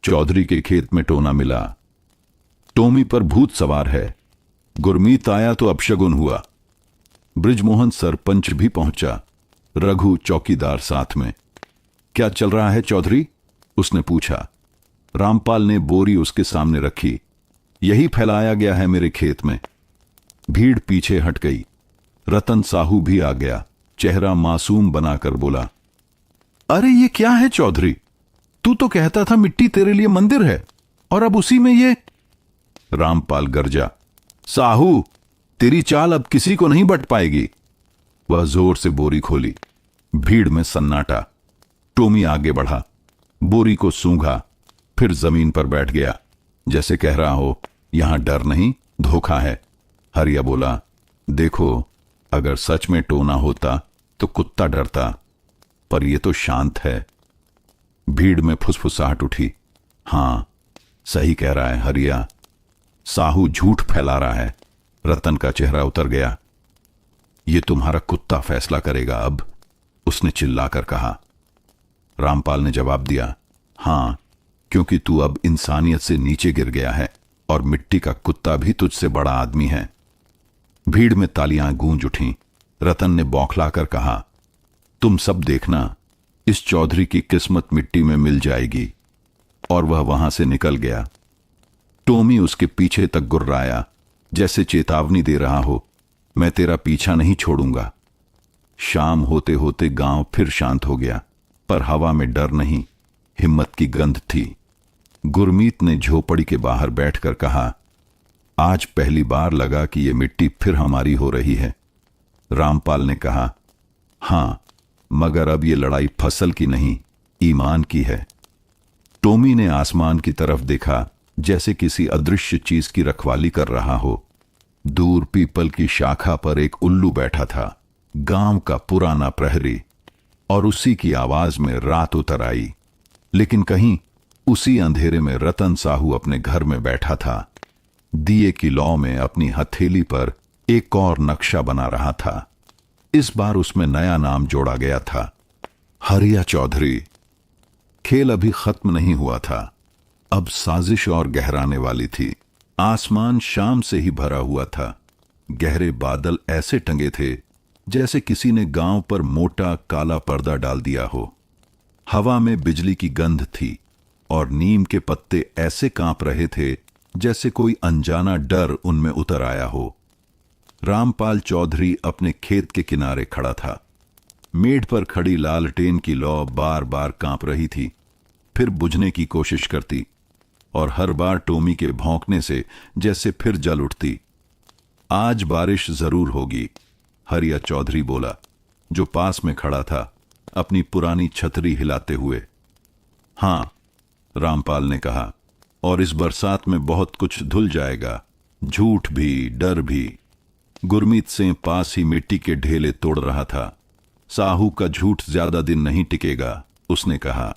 चौधरी के खेत में टोना मिला। टोमी पर भूत सवार है। गुरमीत आया तो अपशगुन हुआ। बृजमोहन सरपंच भी पहुंचा, रघु चौकीदार साथ में। क्या चल रहा है चौधरी? उसने पूछा। रामपाल ने बोरी उसके सामने रखी। यही फैलाया गया है मेरे खेत में। भीड़ पीछे हट गई। रतन साहू भी आ गया, चेहरा मासूम बनाकर बोला, अरे ये क्या है चौधरी? तू तो कहता था मिट्टी तेरे लिए मंदिर है, और अब उसी में ये। रामपाल गरजा, साहू तेरी चाल अब किसी को नहीं बट पाएगी। वह जोर से बोरी खोली। भीड़ में सन्नाटा। टोमी आगे बढ़ा, बोरी को सूंघा, फिर जमीन पर बैठ गया, जैसे कह रहा हो यहां डर नहीं, धोखा है। हरिया बोला, देखो अगर सच में टोना होता तो कुत्ता डरता, पर यह तो शांत है। भीड़ में फुसफुसाहट उठी। हां सही कह रहा है हरिया, साहू झूठ फैला रहा है। रतन का चेहरा उतर गया। यह तुम्हारा कुत्ता फैसला करेगा अब, उसने चिल्लाकर कहा। रामपाल ने जवाब दिया, हां क्योंकि तू अब इंसानियत से नीचे गिर गया है और मिट्टी का कुत्ता भी तुझसे बड़ा आदमी है। भीड़ में तालियां गूंज उठीं। रतन ने बौखलाकर कहा, तुम सब देखना, इस चौधरी की किस्मत मिट्टी में मिल जाएगी। और वह वहां से निकल गया। टोमी उसके पीछे तक गुर्राया, जैसे चेतावनी दे रहा हो, मैं तेरा पीछा नहीं छोड़ूंगा। शाम होते होते गांव फिर शांत हो गया, पर हवा में डर नहीं, हिम्मत की गंध थी। गुरमीत ने झोपड़ी के बाहर बैठकर कहा, आज पहली बार लगा कि यह मिट्टी फिर हमारी हो रही है। रामपाल ने कहा, हां मगर अब यह लड़ाई फसल की नहीं, ईमान की है। टोमी ने आसमान की तरफ देखा, जैसे किसी अदृश्य चीज की रखवाली कर रहा हो। दूर पीपल की शाखा पर एक उल्लू बैठा था, गांव का पुराना प्रहरी, और उसी की आवाज में रात उतर आई। लेकिन कहीं उसी अंधेरे में रतन साहू अपने घर में बैठा था, दिए की लौ में अपनी हथेली पर एक और नक्शा बना रहा था। इस बार उसमें नया नाम जोड़ा गया था, हरिया चौधरी। खेल अभी खत्म नहीं हुआ था, अब साजिश और गहराने वाली थी। आसमान शाम से ही भरा हुआ था। गहरे बादल ऐसे टंगे थे जैसे किसी ने गांव पर मोटा काला पर्दा डाल दिया हो। हवा में बिजली की गंध थी और नीम के पत्ते ऐसे कांप रहे थे जैसे कोई अनजाना डर उनमें उतर आया हो। रामपाल चौधरी अपने खेत के किनारे खड़ा था। मेढ़ पर खड़ी लालटेन की लौ बार बार कांप रही थी, फिर बुझने की कोशिश करती, और हर बार टोमी के भौंकने से जैसे फिर जल उठती। आज बारिश जरूर होगी, हरिया चौधरी बोला, जो पास में खड़ा था, अपनी पुरानी छतरी हिलाते हुए। हां, रामपाल ने कहा, और इस बरसात में बहुत कुछ धुल जाएगा, झूठ भी, डर भी। गुरमीत सिंह पास ही मिट्टी के ढेले तोड़ रहा था। साहू का झूठ ज्यादा दिन नहीं टिकेगा, उसने कहा।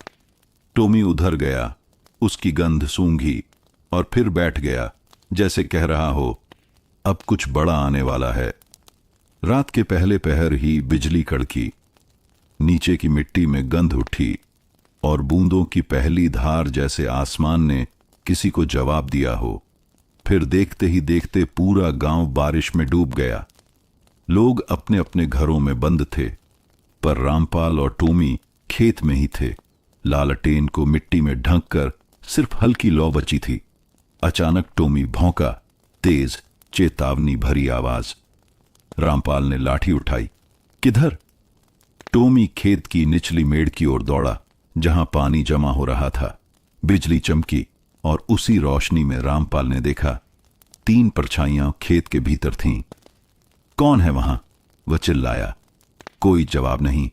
टोमी उधर गया, उसकी गंध सूंघी और फिर बैठ गया, जैसे कह रहा हो अब कुछ बड़ा आने वाला है। रात के पहले पहर ही बिजली कड़की, नीचे की मिट्टी में गंध उठी और बूंदों की पहली धार जैसे आसमान ने किसी को जवाब दिया हो। फिर देखते ही देखते पूरा गांव बारिश में डूब गया। लोग अपने अपने घरों में बंद थे, पर रामपाल और टोमी खेत में ही थे। लालटेन को मिट्टी में ढंक कर सिर्फ हल्की लौ बची थी। अचानक टोमी भौंका, तेज, चेतावनी भरी आवाज। रामपाल ने लाठी उठाई। किधर? टोमी खेत की निचली मेड़ की ओर दौड़ा, जहां पानी जमा हो रहा था। बिजली चमकी और उसी रोशनी में रामपाल ने देखा 3 परछाइयां खेत के भीतर थीं। कौन है वहां? वह चिल्लाया। कोई जवाब नहीं।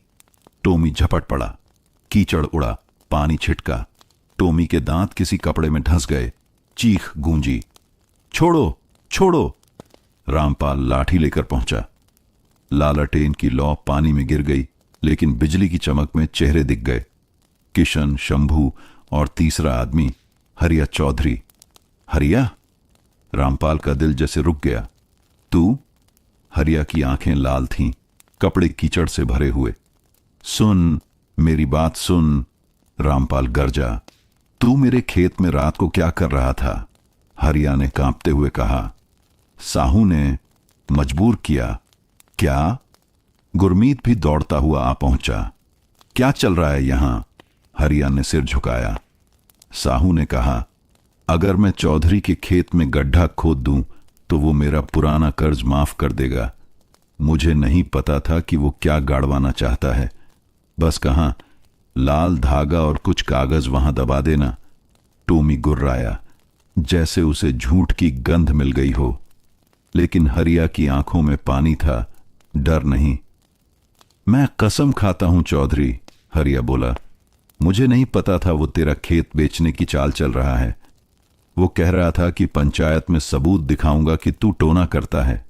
टोमी झपट पड़ा, कीचड़ उड़ा, पानी छिटका। टोमी के दांत किसी कपड़े में धंस गए। चीख गूंजी, छोड़ो छोड़ो। रामपाल लाठी लेकर पहुंचा। लालटेन की लौ पानी में गिर गई, लेकिन बिजली की चमक में चेहरे दिख गए। किशन, शंभू और तीसरा आदमी, हरिया चौधरी। हरिया? रामपाल का दिल जैसे रुक गया। तू? हरिया की आंखें लाल थीं, कपड़े कीचड़ से भरे हुए। सुन, मेरी बात सुन, रामपाल गरजा। तू मेरे खेत में रात को क्या कर रहा था? हरिया ने कांपते हुए कहा। साहू ने मजबूर किया। क्या? गुरमीत भी दौड़ता हुआ आ पहुंचा। क्या चल रहा है यहां? हरिया ने सिर झुकाया। साहू ने कहा, अगर मैं चौधरी के खेत में गड्ढा खोद दूं तो वो मेरा पुराना कर्ज माफ कर देगा। मुझे नहीं पता था कि वो क्या गाड़वाना चाहता है। बस कहा, लाल धागा और कुछ कागज वहां दबा देना। टोमी गुर्राया, जैसे उसे झूठ की गंध मिल गई हो। लेकिन हरिया की आंखों में पानी था, डर नहीं। मैं कसम खाता हूं चौधरी, हरिया बोला, मुझे नहीं पता था वो तेरा खेत बेचने की चाल चल रहा है। वो कह रहा था कि पंचायत में सबूत दिखाऊंगा कि तू टोना करता है।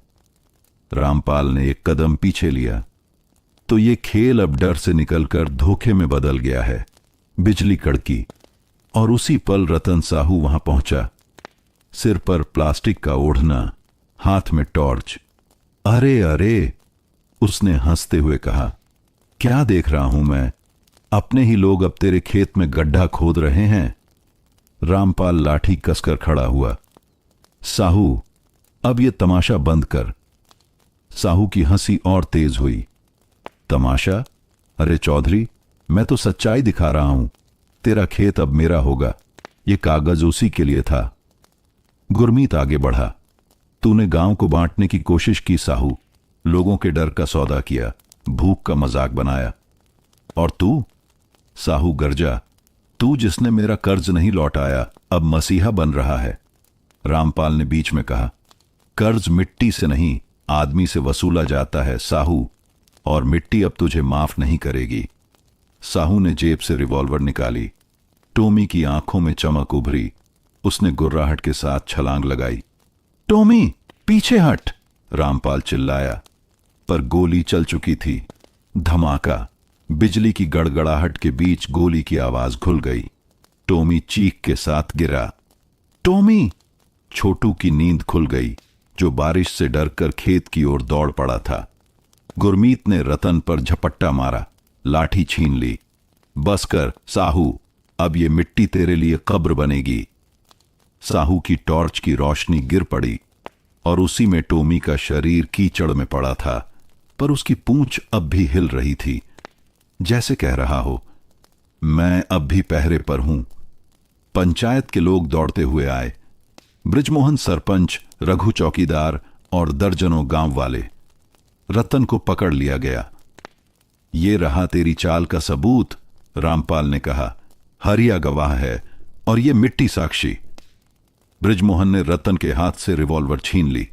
रामपाल ने एक कदम पीछे लिया। तो ये खेल अब डर से निकलकर धोखे में बदल गया है। बिजली कड़की और उसी पल रतन साहू वहां पहुंचा। सिर पर प्लास्टिक का ओढ़ना, हाथ में टॉर्च। अरे अरे, उसने हंसते हुए कहा, क्या देख रहा हूं मैं? अपने ही लोग अब तेरे खेत में गड्ढा खोद रहे हैं। रामपाल लाठी कसकर खड़ा हुआ। साहू, अब ये तमाशा बंद कर। साहू की हंसी और तेज हुई। तमाशा? अरे चौधरी, मैं तो सच्चाई दिखा रहा हूं। तेरा खेत अब मेरा होगा। ये कागज उसी के लिए था। गुरमीत आगे बढ़ा। तूने गांव को बांटने की कोशिश की साहू, लोगों के डर का सौदा किया, भूख का मजाक बनाया। और तू? साहू गरजा, तू जिसने मेरा कर्ज नहीं लौटाया अब मसीहा बन रहा है। रामपाल ने बीच में कहा, कर्ज मिट्टी से नहीं आदमी से वसूला जाता है साहू, और मिट्टी अब तुझे माफ नहीं करेगी। साहू ने जेब से रिवॉल्वर निकाली। टोमी की आंखों में चमक उभरी। उसने गुर्राहट के साथ छलांग लगाई। टोमी, पीछे हट, रामपाल चिल्लाया, पर गोली चल चुकी थी। धमाका, बिजली की गड़गड़ाहट के बीच गोली की आवाज घुल गई। टोमी चीख के साथ गिरा। टोमी! छोटू की नींद खुल गई, जो बारिश से डरकर खेत की ओर दौड़ पड़ा था। गुरमीत ने रतन पर झपट्टा मारा, लाठी छीन ली। बस कर साहू, अब ये मिट्टी तेरे लिए कब्र बनेगी। साहू की टॉर्च की रोशनी गिर पड़ी और उसी में टोमी का शरीर कीचड़ में पड़ा था, पर उसकी पूंछ अब भी हिल रही थी, जैसे कह रहा हो, मैं अब भी पहरे पर हूं। पंचायत के लोग दौड़ते हुए आए। बृजमोहन सरपंच, रघु चौकीदार और दर्जनों गांव वाले। रतन को पकड़ लिया गया। ये रहा तेरी चाल का सबूत, रामपाल ने कहा। हरिया गवाह है और ये मिट्टी साक्षी। बृजमोहन ने रतन के हाथ से रिवॉल्वर छीन ली।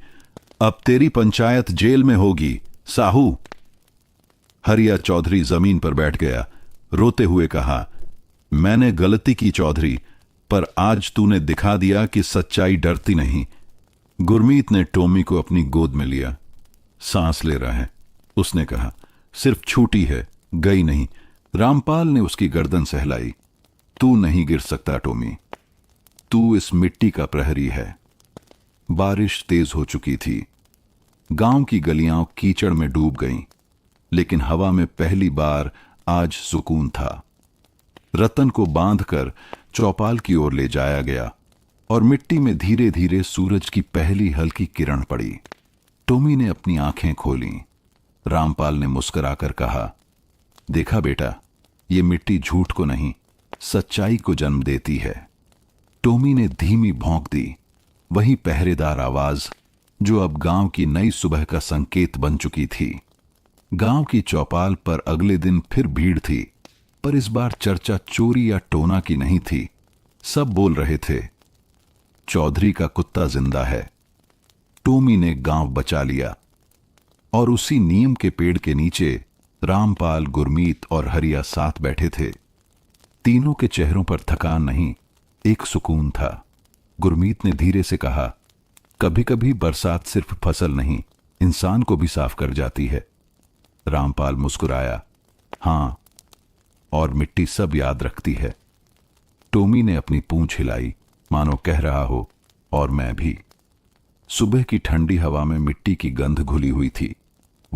अब तेरी पंचायत जेल में होगी साहू। हरिया चौधरी जमीन पर बैठ गया, रोते हुए कहा, मैंने गलती की चौधरी, पर आज तूने दिखा दिया कि सच्चाई डरती नहीं। गुरमीत ने टोमी को अपनी गोद में लिया। सांस ले रहा है, उसने कहा, सिर्फ छूटी है, गई नहीं। रामपाल ने उसकी गर्दन सहलाई। तू नहीं गिर सकता टोमी, तू इस मिट्टी का प्रहरी है। बारिश तेज हो चुकी थी। गांव की गलियां कीचड़ में डूब गईं, लेकिन हवा में पहली बार आज सुकून था। रतन को बांधकर चौपाल की ओर ले जाया गया और मिट्टी में धीरे धीरे सूरज की पहली हल्की किरण पड़ी। टोमी ने अपनी आंखें खोलीं। रामपाल ने मुस्कुराकर कहा, देखा बेटा, ये मिट्टी झूठ को नहीं, सच्चाई को जन्म देती है। टोमी ने धीमी भौंक दी, वही पहरेदार आवाज जो अब गांव की नई सुबह का संकेत बन चुकी थी। गांव की चौपाल पर अगले दिन फिर भीड़ थी, पर इस बार चर्चा चोरी या टोना की नहीं थी। सब बोल रहे थे, चौधरी का कुत्ता जिंदा है। टोमी ने गांव बचा लिया। और उसी नीम के पेड़ के नीचे रामपाल, गुरमीत और हरिया साथ बैठे थे। तीनों के चेहरों पर थकान नहीं, एक सुकून था। गुरमीत ने धीरे से कहा, कभी कभी बरसात सिर्फ फसल नहीं, इंसान को भी साफ कर जाती है। रामपाल मुस्कुराया, हां, और मिट्टी सब याद रखती है। टोमी ने अपनी पूंछ हिलाई, मानो कह रहा हो, और मैं भी। सुबह की ठंडी हवा में मिट्टी की गंध घुली हुई थी।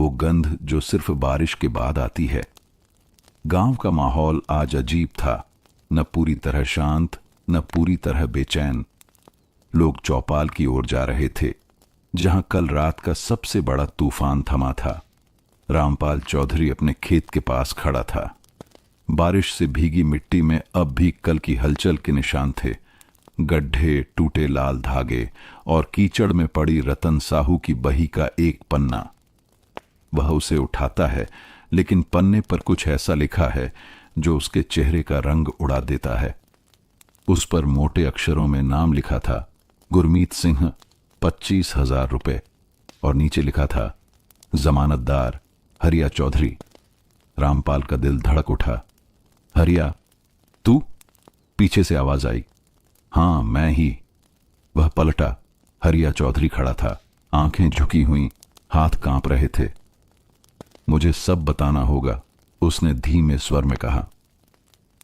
वो गंध जो सिर्फ बारिश के बाद आती है। गांव का माहौल आज अजीब था, न पूरी तरह शांत, न पूरी तरह बेचैन। लोग चौपाल की ओर जा रहे थे, जहां कल रात का सबसे बड़ा तूफान थमा था। रामपाल चौधरी अपने खेत के पास खड़ा था। बारिश से भीगी मिट्टी में अब भी कल की हलचल के निशान थे। गड्ढे, टूटे लाल धागे और कीचड़ में पड़ी रतन साहू की बही का एक पन्ना। वह उसे उठाता है, लेकिन पन्ने पर कुछ ऐसा लिखा है जो उसके चेहरे का रंग उड़ा देता है। उस पर मोटे अक्षरों में नाम लिखा था, गुरमीत सिंह, 25,000 रुपए, और नीचे लिखा था, जमानतदार हरिया चौधरी। रामपाल का दिल धड़क उठा। हरिया, तू? पीछे से आवाज आई। हां, मैं ही। वह पलटा। हरिया चौधरी खड़ा था, आंखें झुकी हुई, हाथ कांप रहे थे। मुझे सब बताना होगा, उसने धीमे स्वर में कहा।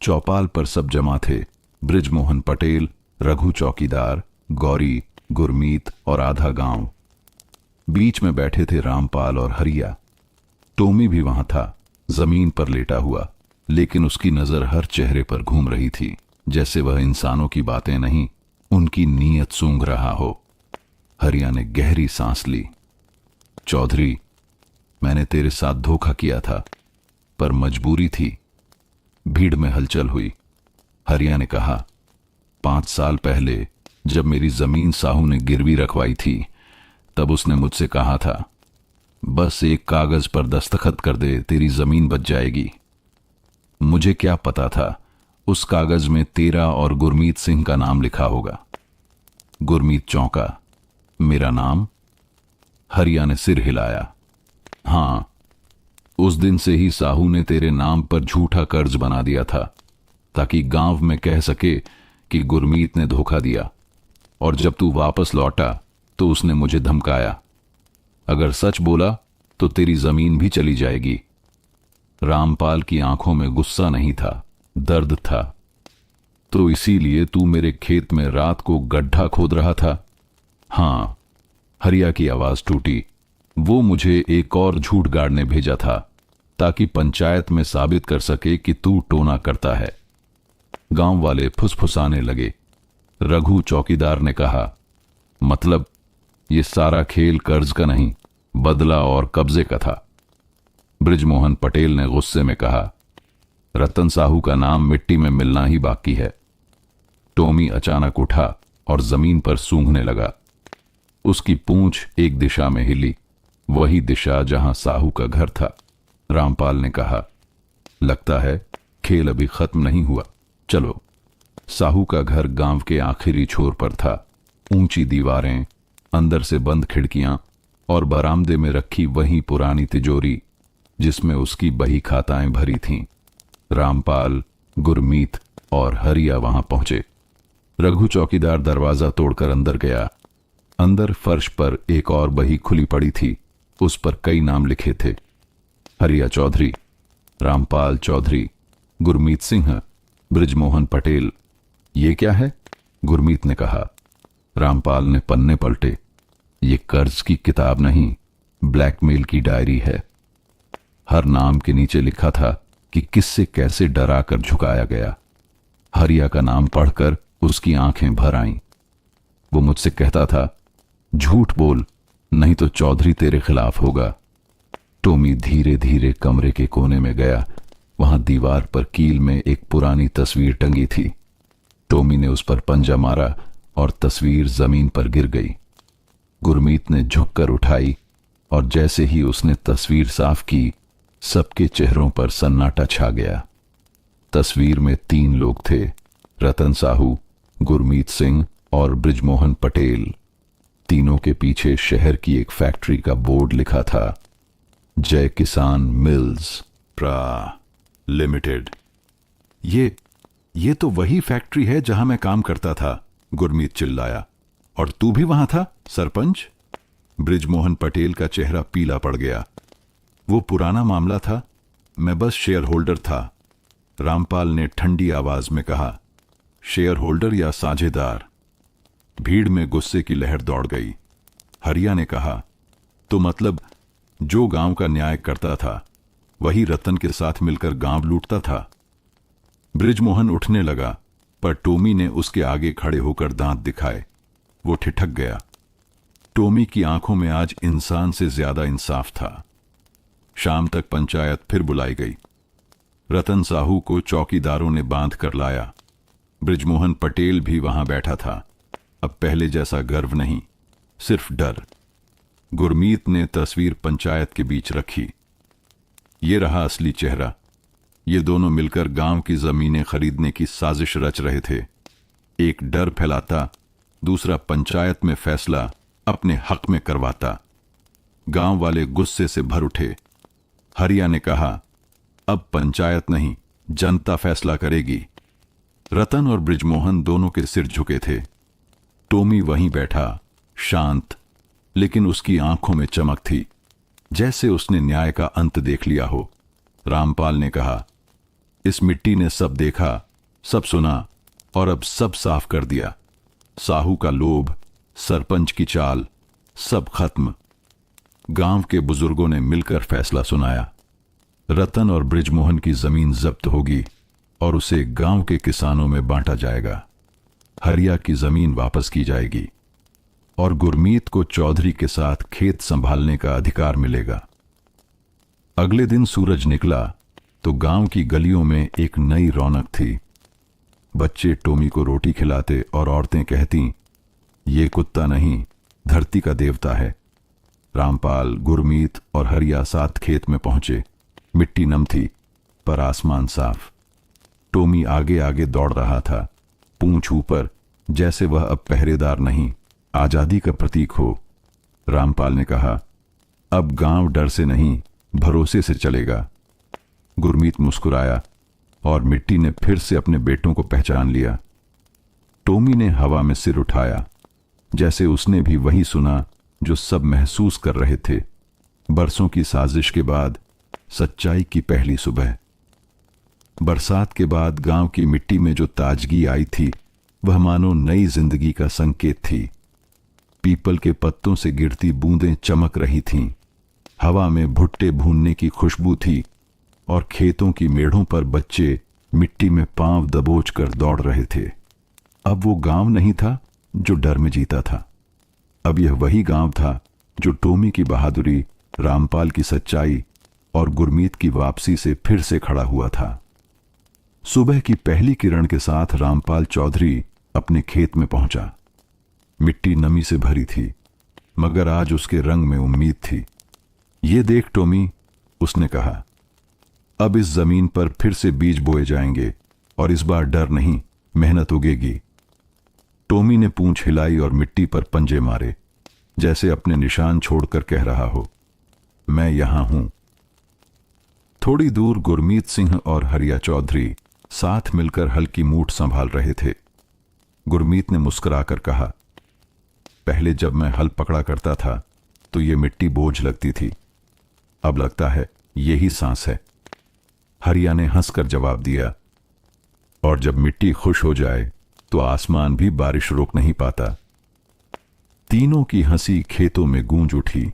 चौपाल पर सब जमा थे, बृजमोहन पटेल, रघु चौकीदार, गौरी, गुरमीत और आधा गांव। बीच में बैठे थे रामपाल और हरिया। टोमी भी वहां था, जमीन पर लेटा हुआ, लेकिन उसकी नजर हर चेहरे पर घूम रही थी, जैसे वह इंसानों की बातें नहीं, उनकी नीयत सूंघ रहा हो। हरिया ने गहरी सांस ली। चौधरी, मैंने तेरे साथ धोखा किया था, पर मजबूरी थी। भीड़ में हलचल हुई। हरिया ने कहा, 5 साल पहले जब मेरी जमीन साहू ने गिरवी रखवाई थी, तब उसने मुझसे कहा था, बस एक कागज पर दस्तखत कर दे, तेरी जमीन बच जाएगी। मुझे क्या पता था उस कागज में तेरा और गुरमीत सिंह का नाम लिखा होगा। गुरमीत चौंका। मेरा नाम? हरिया ने सिर हिलाया। हां, उस दिन से ही साहू ने तेरे नाम पर झूठा कर्ज बना दिया था, ताकि गांव में कह सके कि गुरमीत ने धोखा दिया। और जब तू वापस लौटा तो उसने मुझे धमकाया, अगर सच बोला तो तेरी जमीन भी चली जाएगी। रामपाल की आंखों में गुस्सा नहीं था, दर्द था। तो इसीलिए तू मेरे खेत में रात को गड्ढा खोद रहा था? हां, हरिया की आवाज टूटी। वो मुझे एक और झूठ गाड़ने भेजा था, ताकि पंचायत में साबित कर सके कि तू टोना करता है। गांव वाले फुसफुसाने लगे। रघु चौकीदार ने कहा, मतलब ये सारा खेल कर्ज का नहीं, बदला और कब्जे का था। बृजमोहन पटेल ने गुस्से में कहा, रतन साहू का नाम मिट्टी में मिलना ही बाकी है। टोमी अचानक उठा और जमीन पर सूंघने लगा। उसकी पूंछ एक दिशा में हिली, वही दिशा जहां साहू का घर था। रामपाल ने कहा, लगता है खेल अभी खत्म नहीं हुआ, चलो। साहू का घर गांव के आखिरी छोर पर था। ऊंची दीवारें, अंदर से बंद खिड़कियां और बरामदे में रखी वही पुरानी तिजोरी जिसमें उसकी बही खाताएं भरी थीं। रामपाल, गुरमीत और हरिया वहां पहुंचे। रघु चौकीदार दरवाजा तोड़कर अंदर गया। अंदर फर्श पर एक और बही खुली पड़ी थी, उस पर कई नाम लिखे थे, हरिया चौधरी, रामपाल चौधरी, गुरमीत सिंह, बृजमोहन पटेल। ये क्या है? गुरमीत ने कहा। रामपाल ने पन्ने पलटे। ये कर्ज की किताब नहीं, ब्लैकमेल की डायरी है। हर नाम के नीचे लिखा था कि किससे कैसे डरा कर झुकाया गया। हरिया का नाम पढ़कर उसकी आंखें भर आईं। वो मुझसे कहता था, झूठ बोल, नहीं तो चौधरी तेरे खिलाफ होगा। टोमी धीरे धीरे कमरे के कोने में गया। वहां दीवार पर कील में एक पुरानी तस्वीर टंगी थी। टोमी ने उस पर पंजा मारा और तस्वीर जमीन पर गिर गई। गुरमीत ने झुककर उठाई और जैसे ही उसने तस्वीर साफ की, सबके चेहरों पर सन्नाटा छा गया। तस्वीर में 3 लोग थे, रतन साहू, गुरमीत सिंह और बृजमोहन पटेल। तीनों के पीछे शहर की एक फैक्ट्री का बोर्ड लिखा था, जय किसान मिल्स प्रा लिमिटेड। ये तो वही फैक्ट्री है जहां मैं काम करता था, गुरमीत चिल्लाया। और तू भी वहां था, सरपंच? बृजमोहन पटेल का चेहरा पीला पड़ गया। वो पुराना मामला था, मैं बस शेयर होल्डर था, रामपाल ने ठंडी आवाज में कहा। शेयर होल्डर या साझेदार? भीड़ में गुस्से की लहर दौड़ गई। हरिया ने कहा, तो मतलब जो गांव का न्याय करता था वही रतन के साथ मिलकर गांव लूटता था। बृजमोहन उठने लगा, पर टोमी ने उसके आगे खड़े होकर दांत दिखाए। वो ठिठक गया। टोमी की आंखों में आज इंसान से ज्यादा इंसाफ था। शाम तक पंचायत फिर बुलाई गई। रतन साहू को चौकीदारों ने बांध कर लाया। बृजमोहन पटेल भी वहां बैठा था। अब पहले जैसा गर्व नहीं, सिर्फ डर। गुरमीत ने तस्वीर पंचायत के बीच रखी। ये रहा असली चेहरा। ये दोनों मिलकर गांव की जमीनें खरीदने की साजिश रच रहे थे। एक डर फैलाता, दूसरा पंचायत में फैसला अपने हक में करवाता। गांव वाले गुस्से से भर उठे। हरिया ने कहा, अब पंचायत नहीं, जनता फैसला करेगी। रतन और बृजमोहन दोनों के सिर झुके थे। टोमी वहीं बैठा, शांत, लेकिन उसकी आंखों में चमक थी, जैसे उसने न्याय का अंत देख लिया हो। रामपाल ने कहा, इस मिट्टी ने सब देखा, सब सुना और अब सब साफ कर दिया। साहू का लोभ, सरपंच की चाल, सब खत्म। गांव के बुजुर्गों ने मिलकर फैसला सुनाया। रतन और बृजमोहन की जमीन जब्त होगी और उसे गांव के किसानों में बांटा जाएगा। हरिया की जमीन वापस की जाएगी और गुरमीत को चौधरी के साथ खेत संभालने का अधिकार मिलेगा। अगले दिन सूरज निकला तो गांव की गलियों में एक नई रौनक थी। बच्चे टोमी को रोटी खिलाते और औरतें कहती, ये कुत्ता नहीं, धरती का देवता है। रामपाल, गुरमीत और हरिया साथ खेत में पहुंचे। मिट्टी नम थी, पर आसमान साफ। टोमी आगे आगे दौड़ रहा था, पूंछ ऊपर, जैसे वह अब पहरेदार नहीं, आजादी का प्रतीक हो। रामपाल ने कहा, अब गांव डर से नहीं, भरोसे से चलेगा। गुरमीत मुस्कुराया और मिट्टी ने फिर से अपने बेटों को पहचान लिया। टोमी ने हवा में सिर उठाया, जैसे उसने भी वही सुना जो सब महसूस कर रहे थे। बरसों की साजिश के बाद सच्चाई की पहली सुबह। बरसात के बाद गांव की मिट्टी में जो ताजगी आई थी, वह मानो नई जिंदगी का संकेत थी। पीपल के पत्तों से गिरती बूंदें चमक रही थीं। हवा में भुट्टे भूनने की खुशबू थी और खेतों की मेढ़ों पर बच्चे मिट्टी में पांव दबोच कर दौड़ रहे थे। अब वो गांव नहीं था जो डर में जीता था। अब यह वही गांव था जो टोमी की बहादुरी, रामपाल की सच्चाई और गुरमीत की वापसी से फिर से खड़ा हुआ था। सुबह की पहली किरण के साथ रामपाल चौधरी अपने खेत में पहुंचा। मिट्टी नमी से भरी थी, मगर आज उसके रंग में उम्मीद थी। ये देख टोमी, उसने कहा, अब इस जमीन पर फिर से बीज बोए जाएंगे और इस बार डर नहीं, मेहनत उगेगी। टोमी ने पूंछ हिलाई और मिट्टी पर पंजे मारे, जैसे अपने निशान छोड़कर कह रहा हो, मैं यहां हूं। थोड़ी दूर गुरमीत सिंह और हरिया चौधरी साथ मिलकर हल की मूठ संभाल रहे थे। गुरमीत ने मुस्कुराकर कहा, पहले जब मैं हल पकड़ा करता था तो ये मिट्टी बोझ लगती थी, अब लगता है यही सांस है। हरिया ने हंसकर जवाब दिया, और जब मिट्टी खुश हो जाए तो आसमान भी बारिश रोक नहीं पाता। तीनों की हंसी खेतों में गूंज उठी,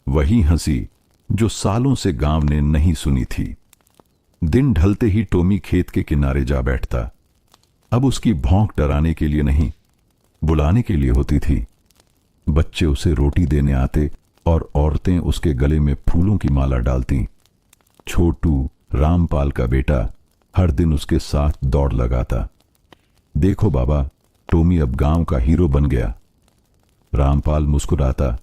वही हंसी जो सालों से गांव ने नहीं सुनी थी। दिन ढलते ही टोमी खेत के किनारे जा बैठता। अब उसकी भौंक डराने के लिए नहीं, बुलाने के लिए होती थी। बच्चे उसे रोटी देने आते और औरतें उसके गले में फूलों की माला डालती। छोटू, रामपाल का बेटा, हर दिन उसके साथ दौड़ लगाता। देखो बाबा, टोमी अब गांव का हीरो बन गया। रामपाल मुस्कुराता,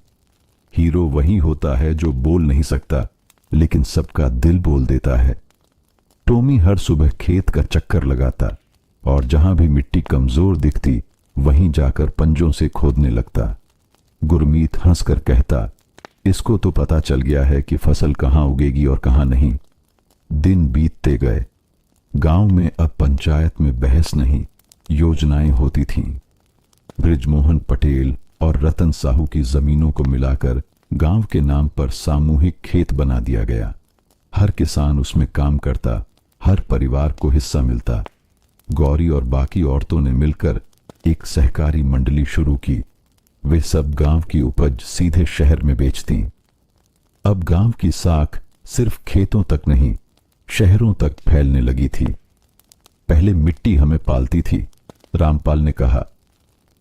हीरो वही होता है जो बोल नहीं सकता, लेकिन सबका दिल बोल देता है। टोमी हर सुबह खेत का चक्कर लगाता और जहां भी मिट्टी कमजोर दिखती, वहीं जाकर पंजों से खोदने लगता। गुरमीत हंसकर कहता, इसको तो पता चल गया है कि फसल कहां उगेगी और कहां नहीं। दिन बीतते गए। गांव में अब पंचायत में बहस नहीं, योजनाएं होती थीं। बृजमोहन पटेल और रतन साहू की जमीनों को मिलाकर गांव के नाम पर सामूहिक खेत बना दिया गया। हर किसान उसमें काम करता, हर परिवार को हिस्सा मिलता। गौरी और बाकी औरतों ने मिलकर एक सहकारी मंडली शुरू की। वे सब गांव की उपज सीधे शहर में बेचती। अब गांव की साख सिर्फ खेतों तक नहीं, शहरों तक फैलने लगी थी। पहले मिट्टी हमें पालती थी, रामपाल ने कहा,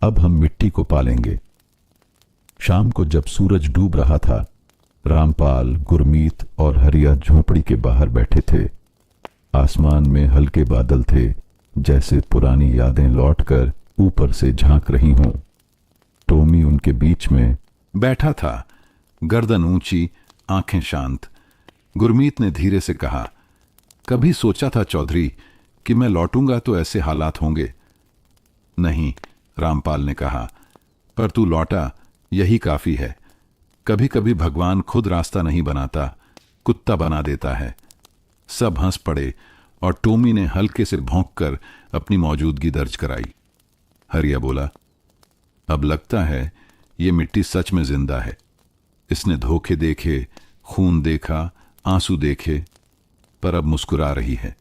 अब हम मिट्टी को पालेंगे। शाम को जब सूरज डूब रहा था, रामपाल, गुरमीत और हरिया झोपड़ी के बाहर बैठे थे। आसमान में हल्के बादल थे, जैसे पुरानी यादें लौटकर ऊपर से झांक रही हों। टोमी उनके बीच में बैठा था, गर्दन ऊंची, आंखें शांत। गुरमीत ने धीरे से कहा, कभी सोचा था चौधरी कि मैं लौटूंगा तो ऐसे हालात होंगे? नहीं, रामपाल ने कहा, पर तू लौटा, यही काफी है। कभी कभी भगवान खुद रास्ता नहीं बनाता, कुत्ता बना देता है। सब हंस पड़े और टोमी ने हल्के से भौंककर अपनी मौजूदगी दर्ज कराई। हरिया बोला, अब लगता है ये मिट्टी सच में जिंदा है। इसने धोखे देखे, खून देखा, आंसू देखे, पर अब मुस्कुरा रही है।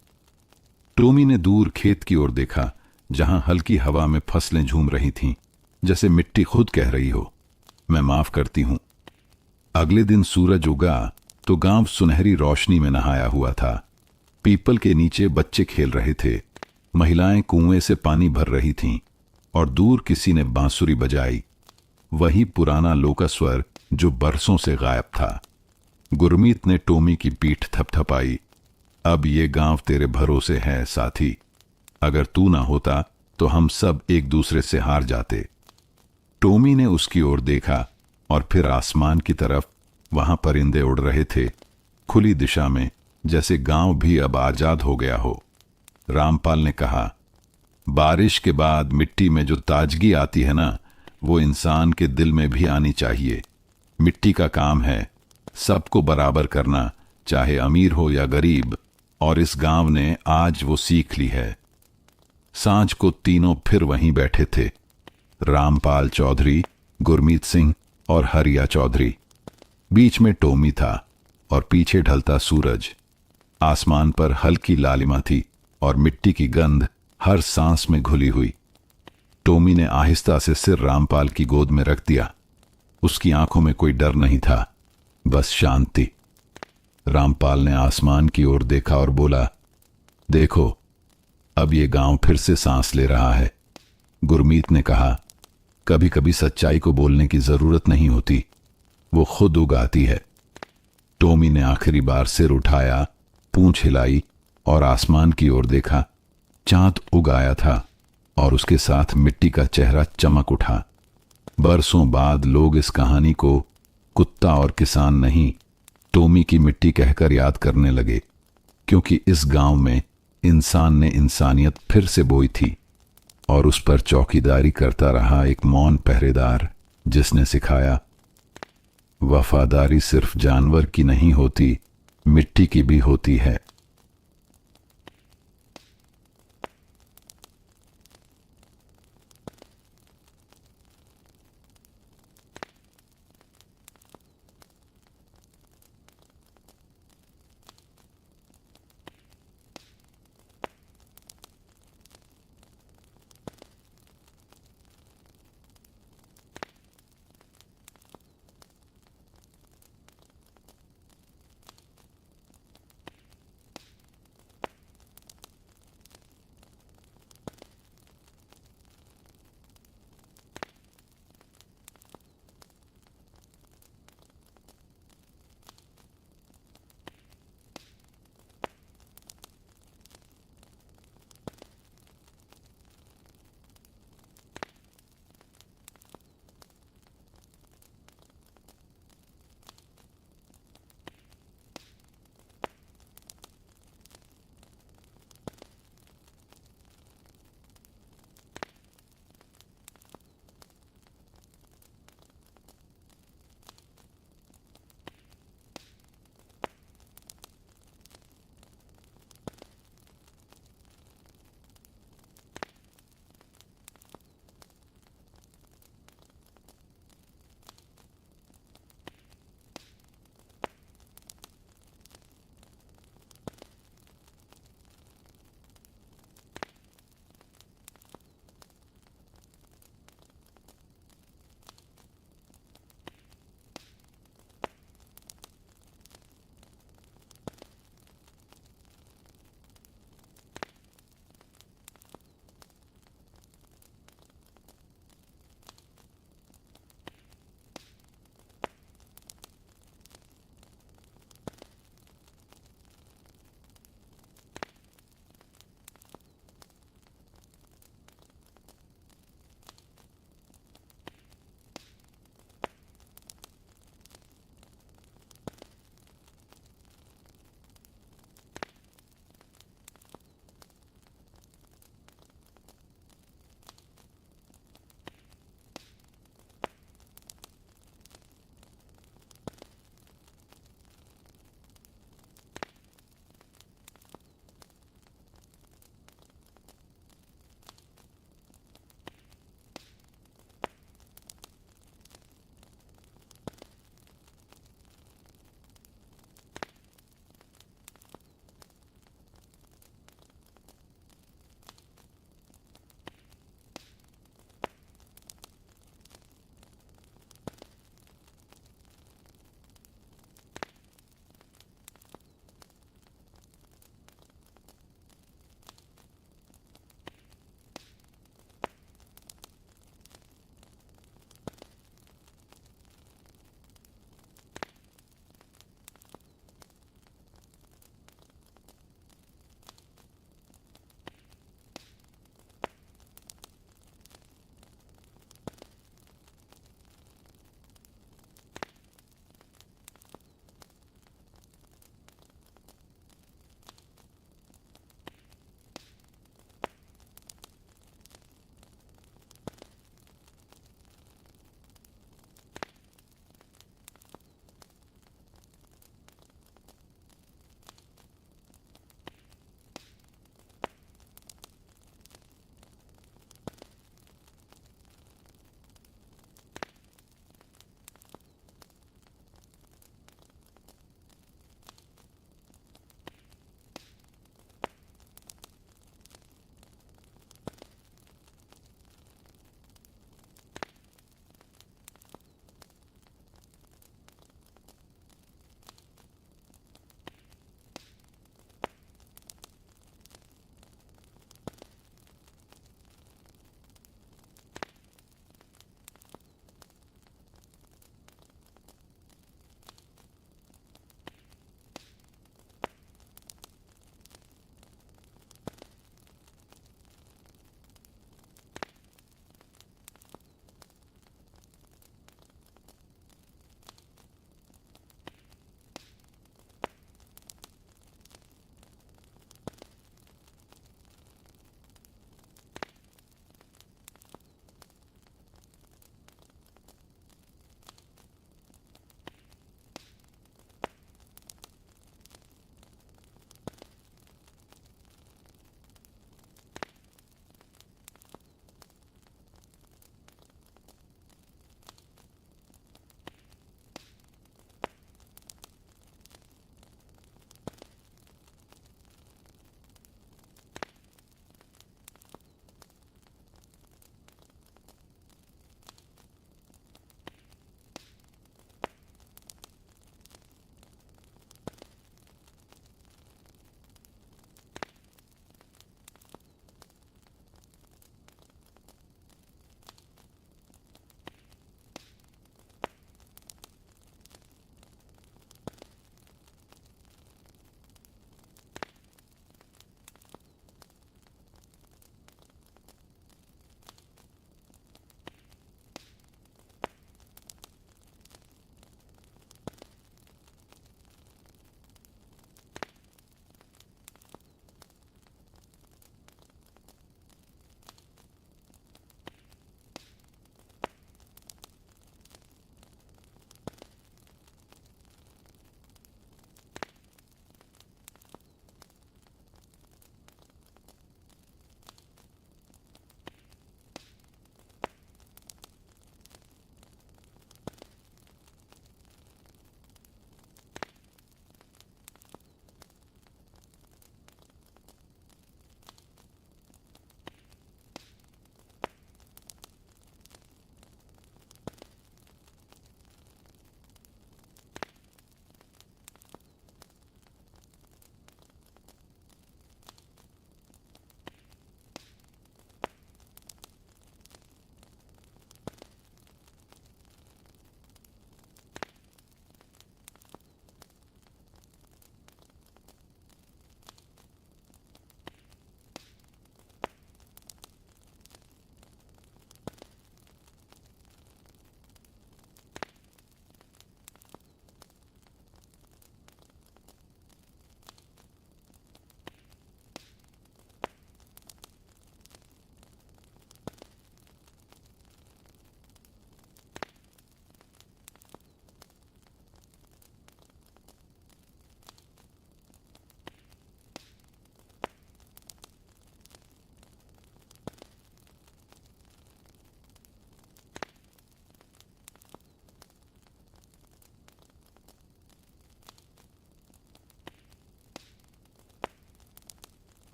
टोमी ने दूर खेत की ओर देखा, जहां हल्की हवा में फसलें झूम रही थीं, जैसे मिट्टी खुद कह रही हो, मैं माफ करती हूं। अगले दिन सूरज उगा तो गांव सुनहरी रोशनी में नहाया हुआ था। पीपल के नीचे बच्चे खेल रहे थे, महिलाएं कुएं से पानी भर रही थीं और दूर किसी ने बांसुरी बजाई, वही पुराना लोकस्वर जो बरसों से गायब था। गुरमीत ने टोमी की पीठ थपथपाई, अब ये गांव तेरे भरोसे है साथी। अगर तू ना होता तो हम सब एक दूसरे से हार जाते। टोमी ने उसकी ओर देखा और फिर आसमान की तरफ। वहां परिंदे उड़ रहे थे, खुली दिशा में, जैसे गांव भी अब आजाद हो गया हो। रामपाल ने कहा, बारिश के बाद मिट्टी में जो ताजगी आती है ना, वो इंसान के दिल में भी आनी चाहिए। मिट्टी का काम है सबको बराबर करना, चाहे अमीर हो या गरीब, और इस गांव ने आज वो सीख ली है। सांझ को तीनों फिर वहीं बैठे थे, रामपाल चौधरी, गुरमीत सिंह और हरिया चौधरी। बीच में टोमी था और पीछे ढलता सूरज। आसमान पर हल्की लालिमा थी और मिट्टी की गंध हर सांस में घुली हुई। टोमी ने आहिस्ता से सिर रामपाल की गोद में रख दिया। उसकी आंखों में कोई डर नहीं था, बस शांति। रामपाल ने आसमान की ओर देखा और बोला, देखो, अब ये गांव फिर से सांस ले रहा है। गुरमीत ने कहा, कभी कभी सच्चाई को बोलने की जरूरत नहीं होती, वो खुद उगाती है। टोमी ने आखिरी बार सिर उठाया, पूंछ हिलाई और आसमान की ओर देखा। चांद उग आया था और उसके साथ मिट्टी का चेहरा चमक उठा। बरसों बाद लोग इस कहानी को कुत्ता और किसान नहीं, टोमी की मिट्टी कहकर याद करने लगे, क्योंकि इस गांव में इंसान ने इंसानियत फिर से बोई थी और उस पर चौकीदारी करता रहा एक मौन पहरेदार, जिसने सिखाया, वफादारी सिर्फ जानवर की नहीं होती, मिट्टी की भी होती है।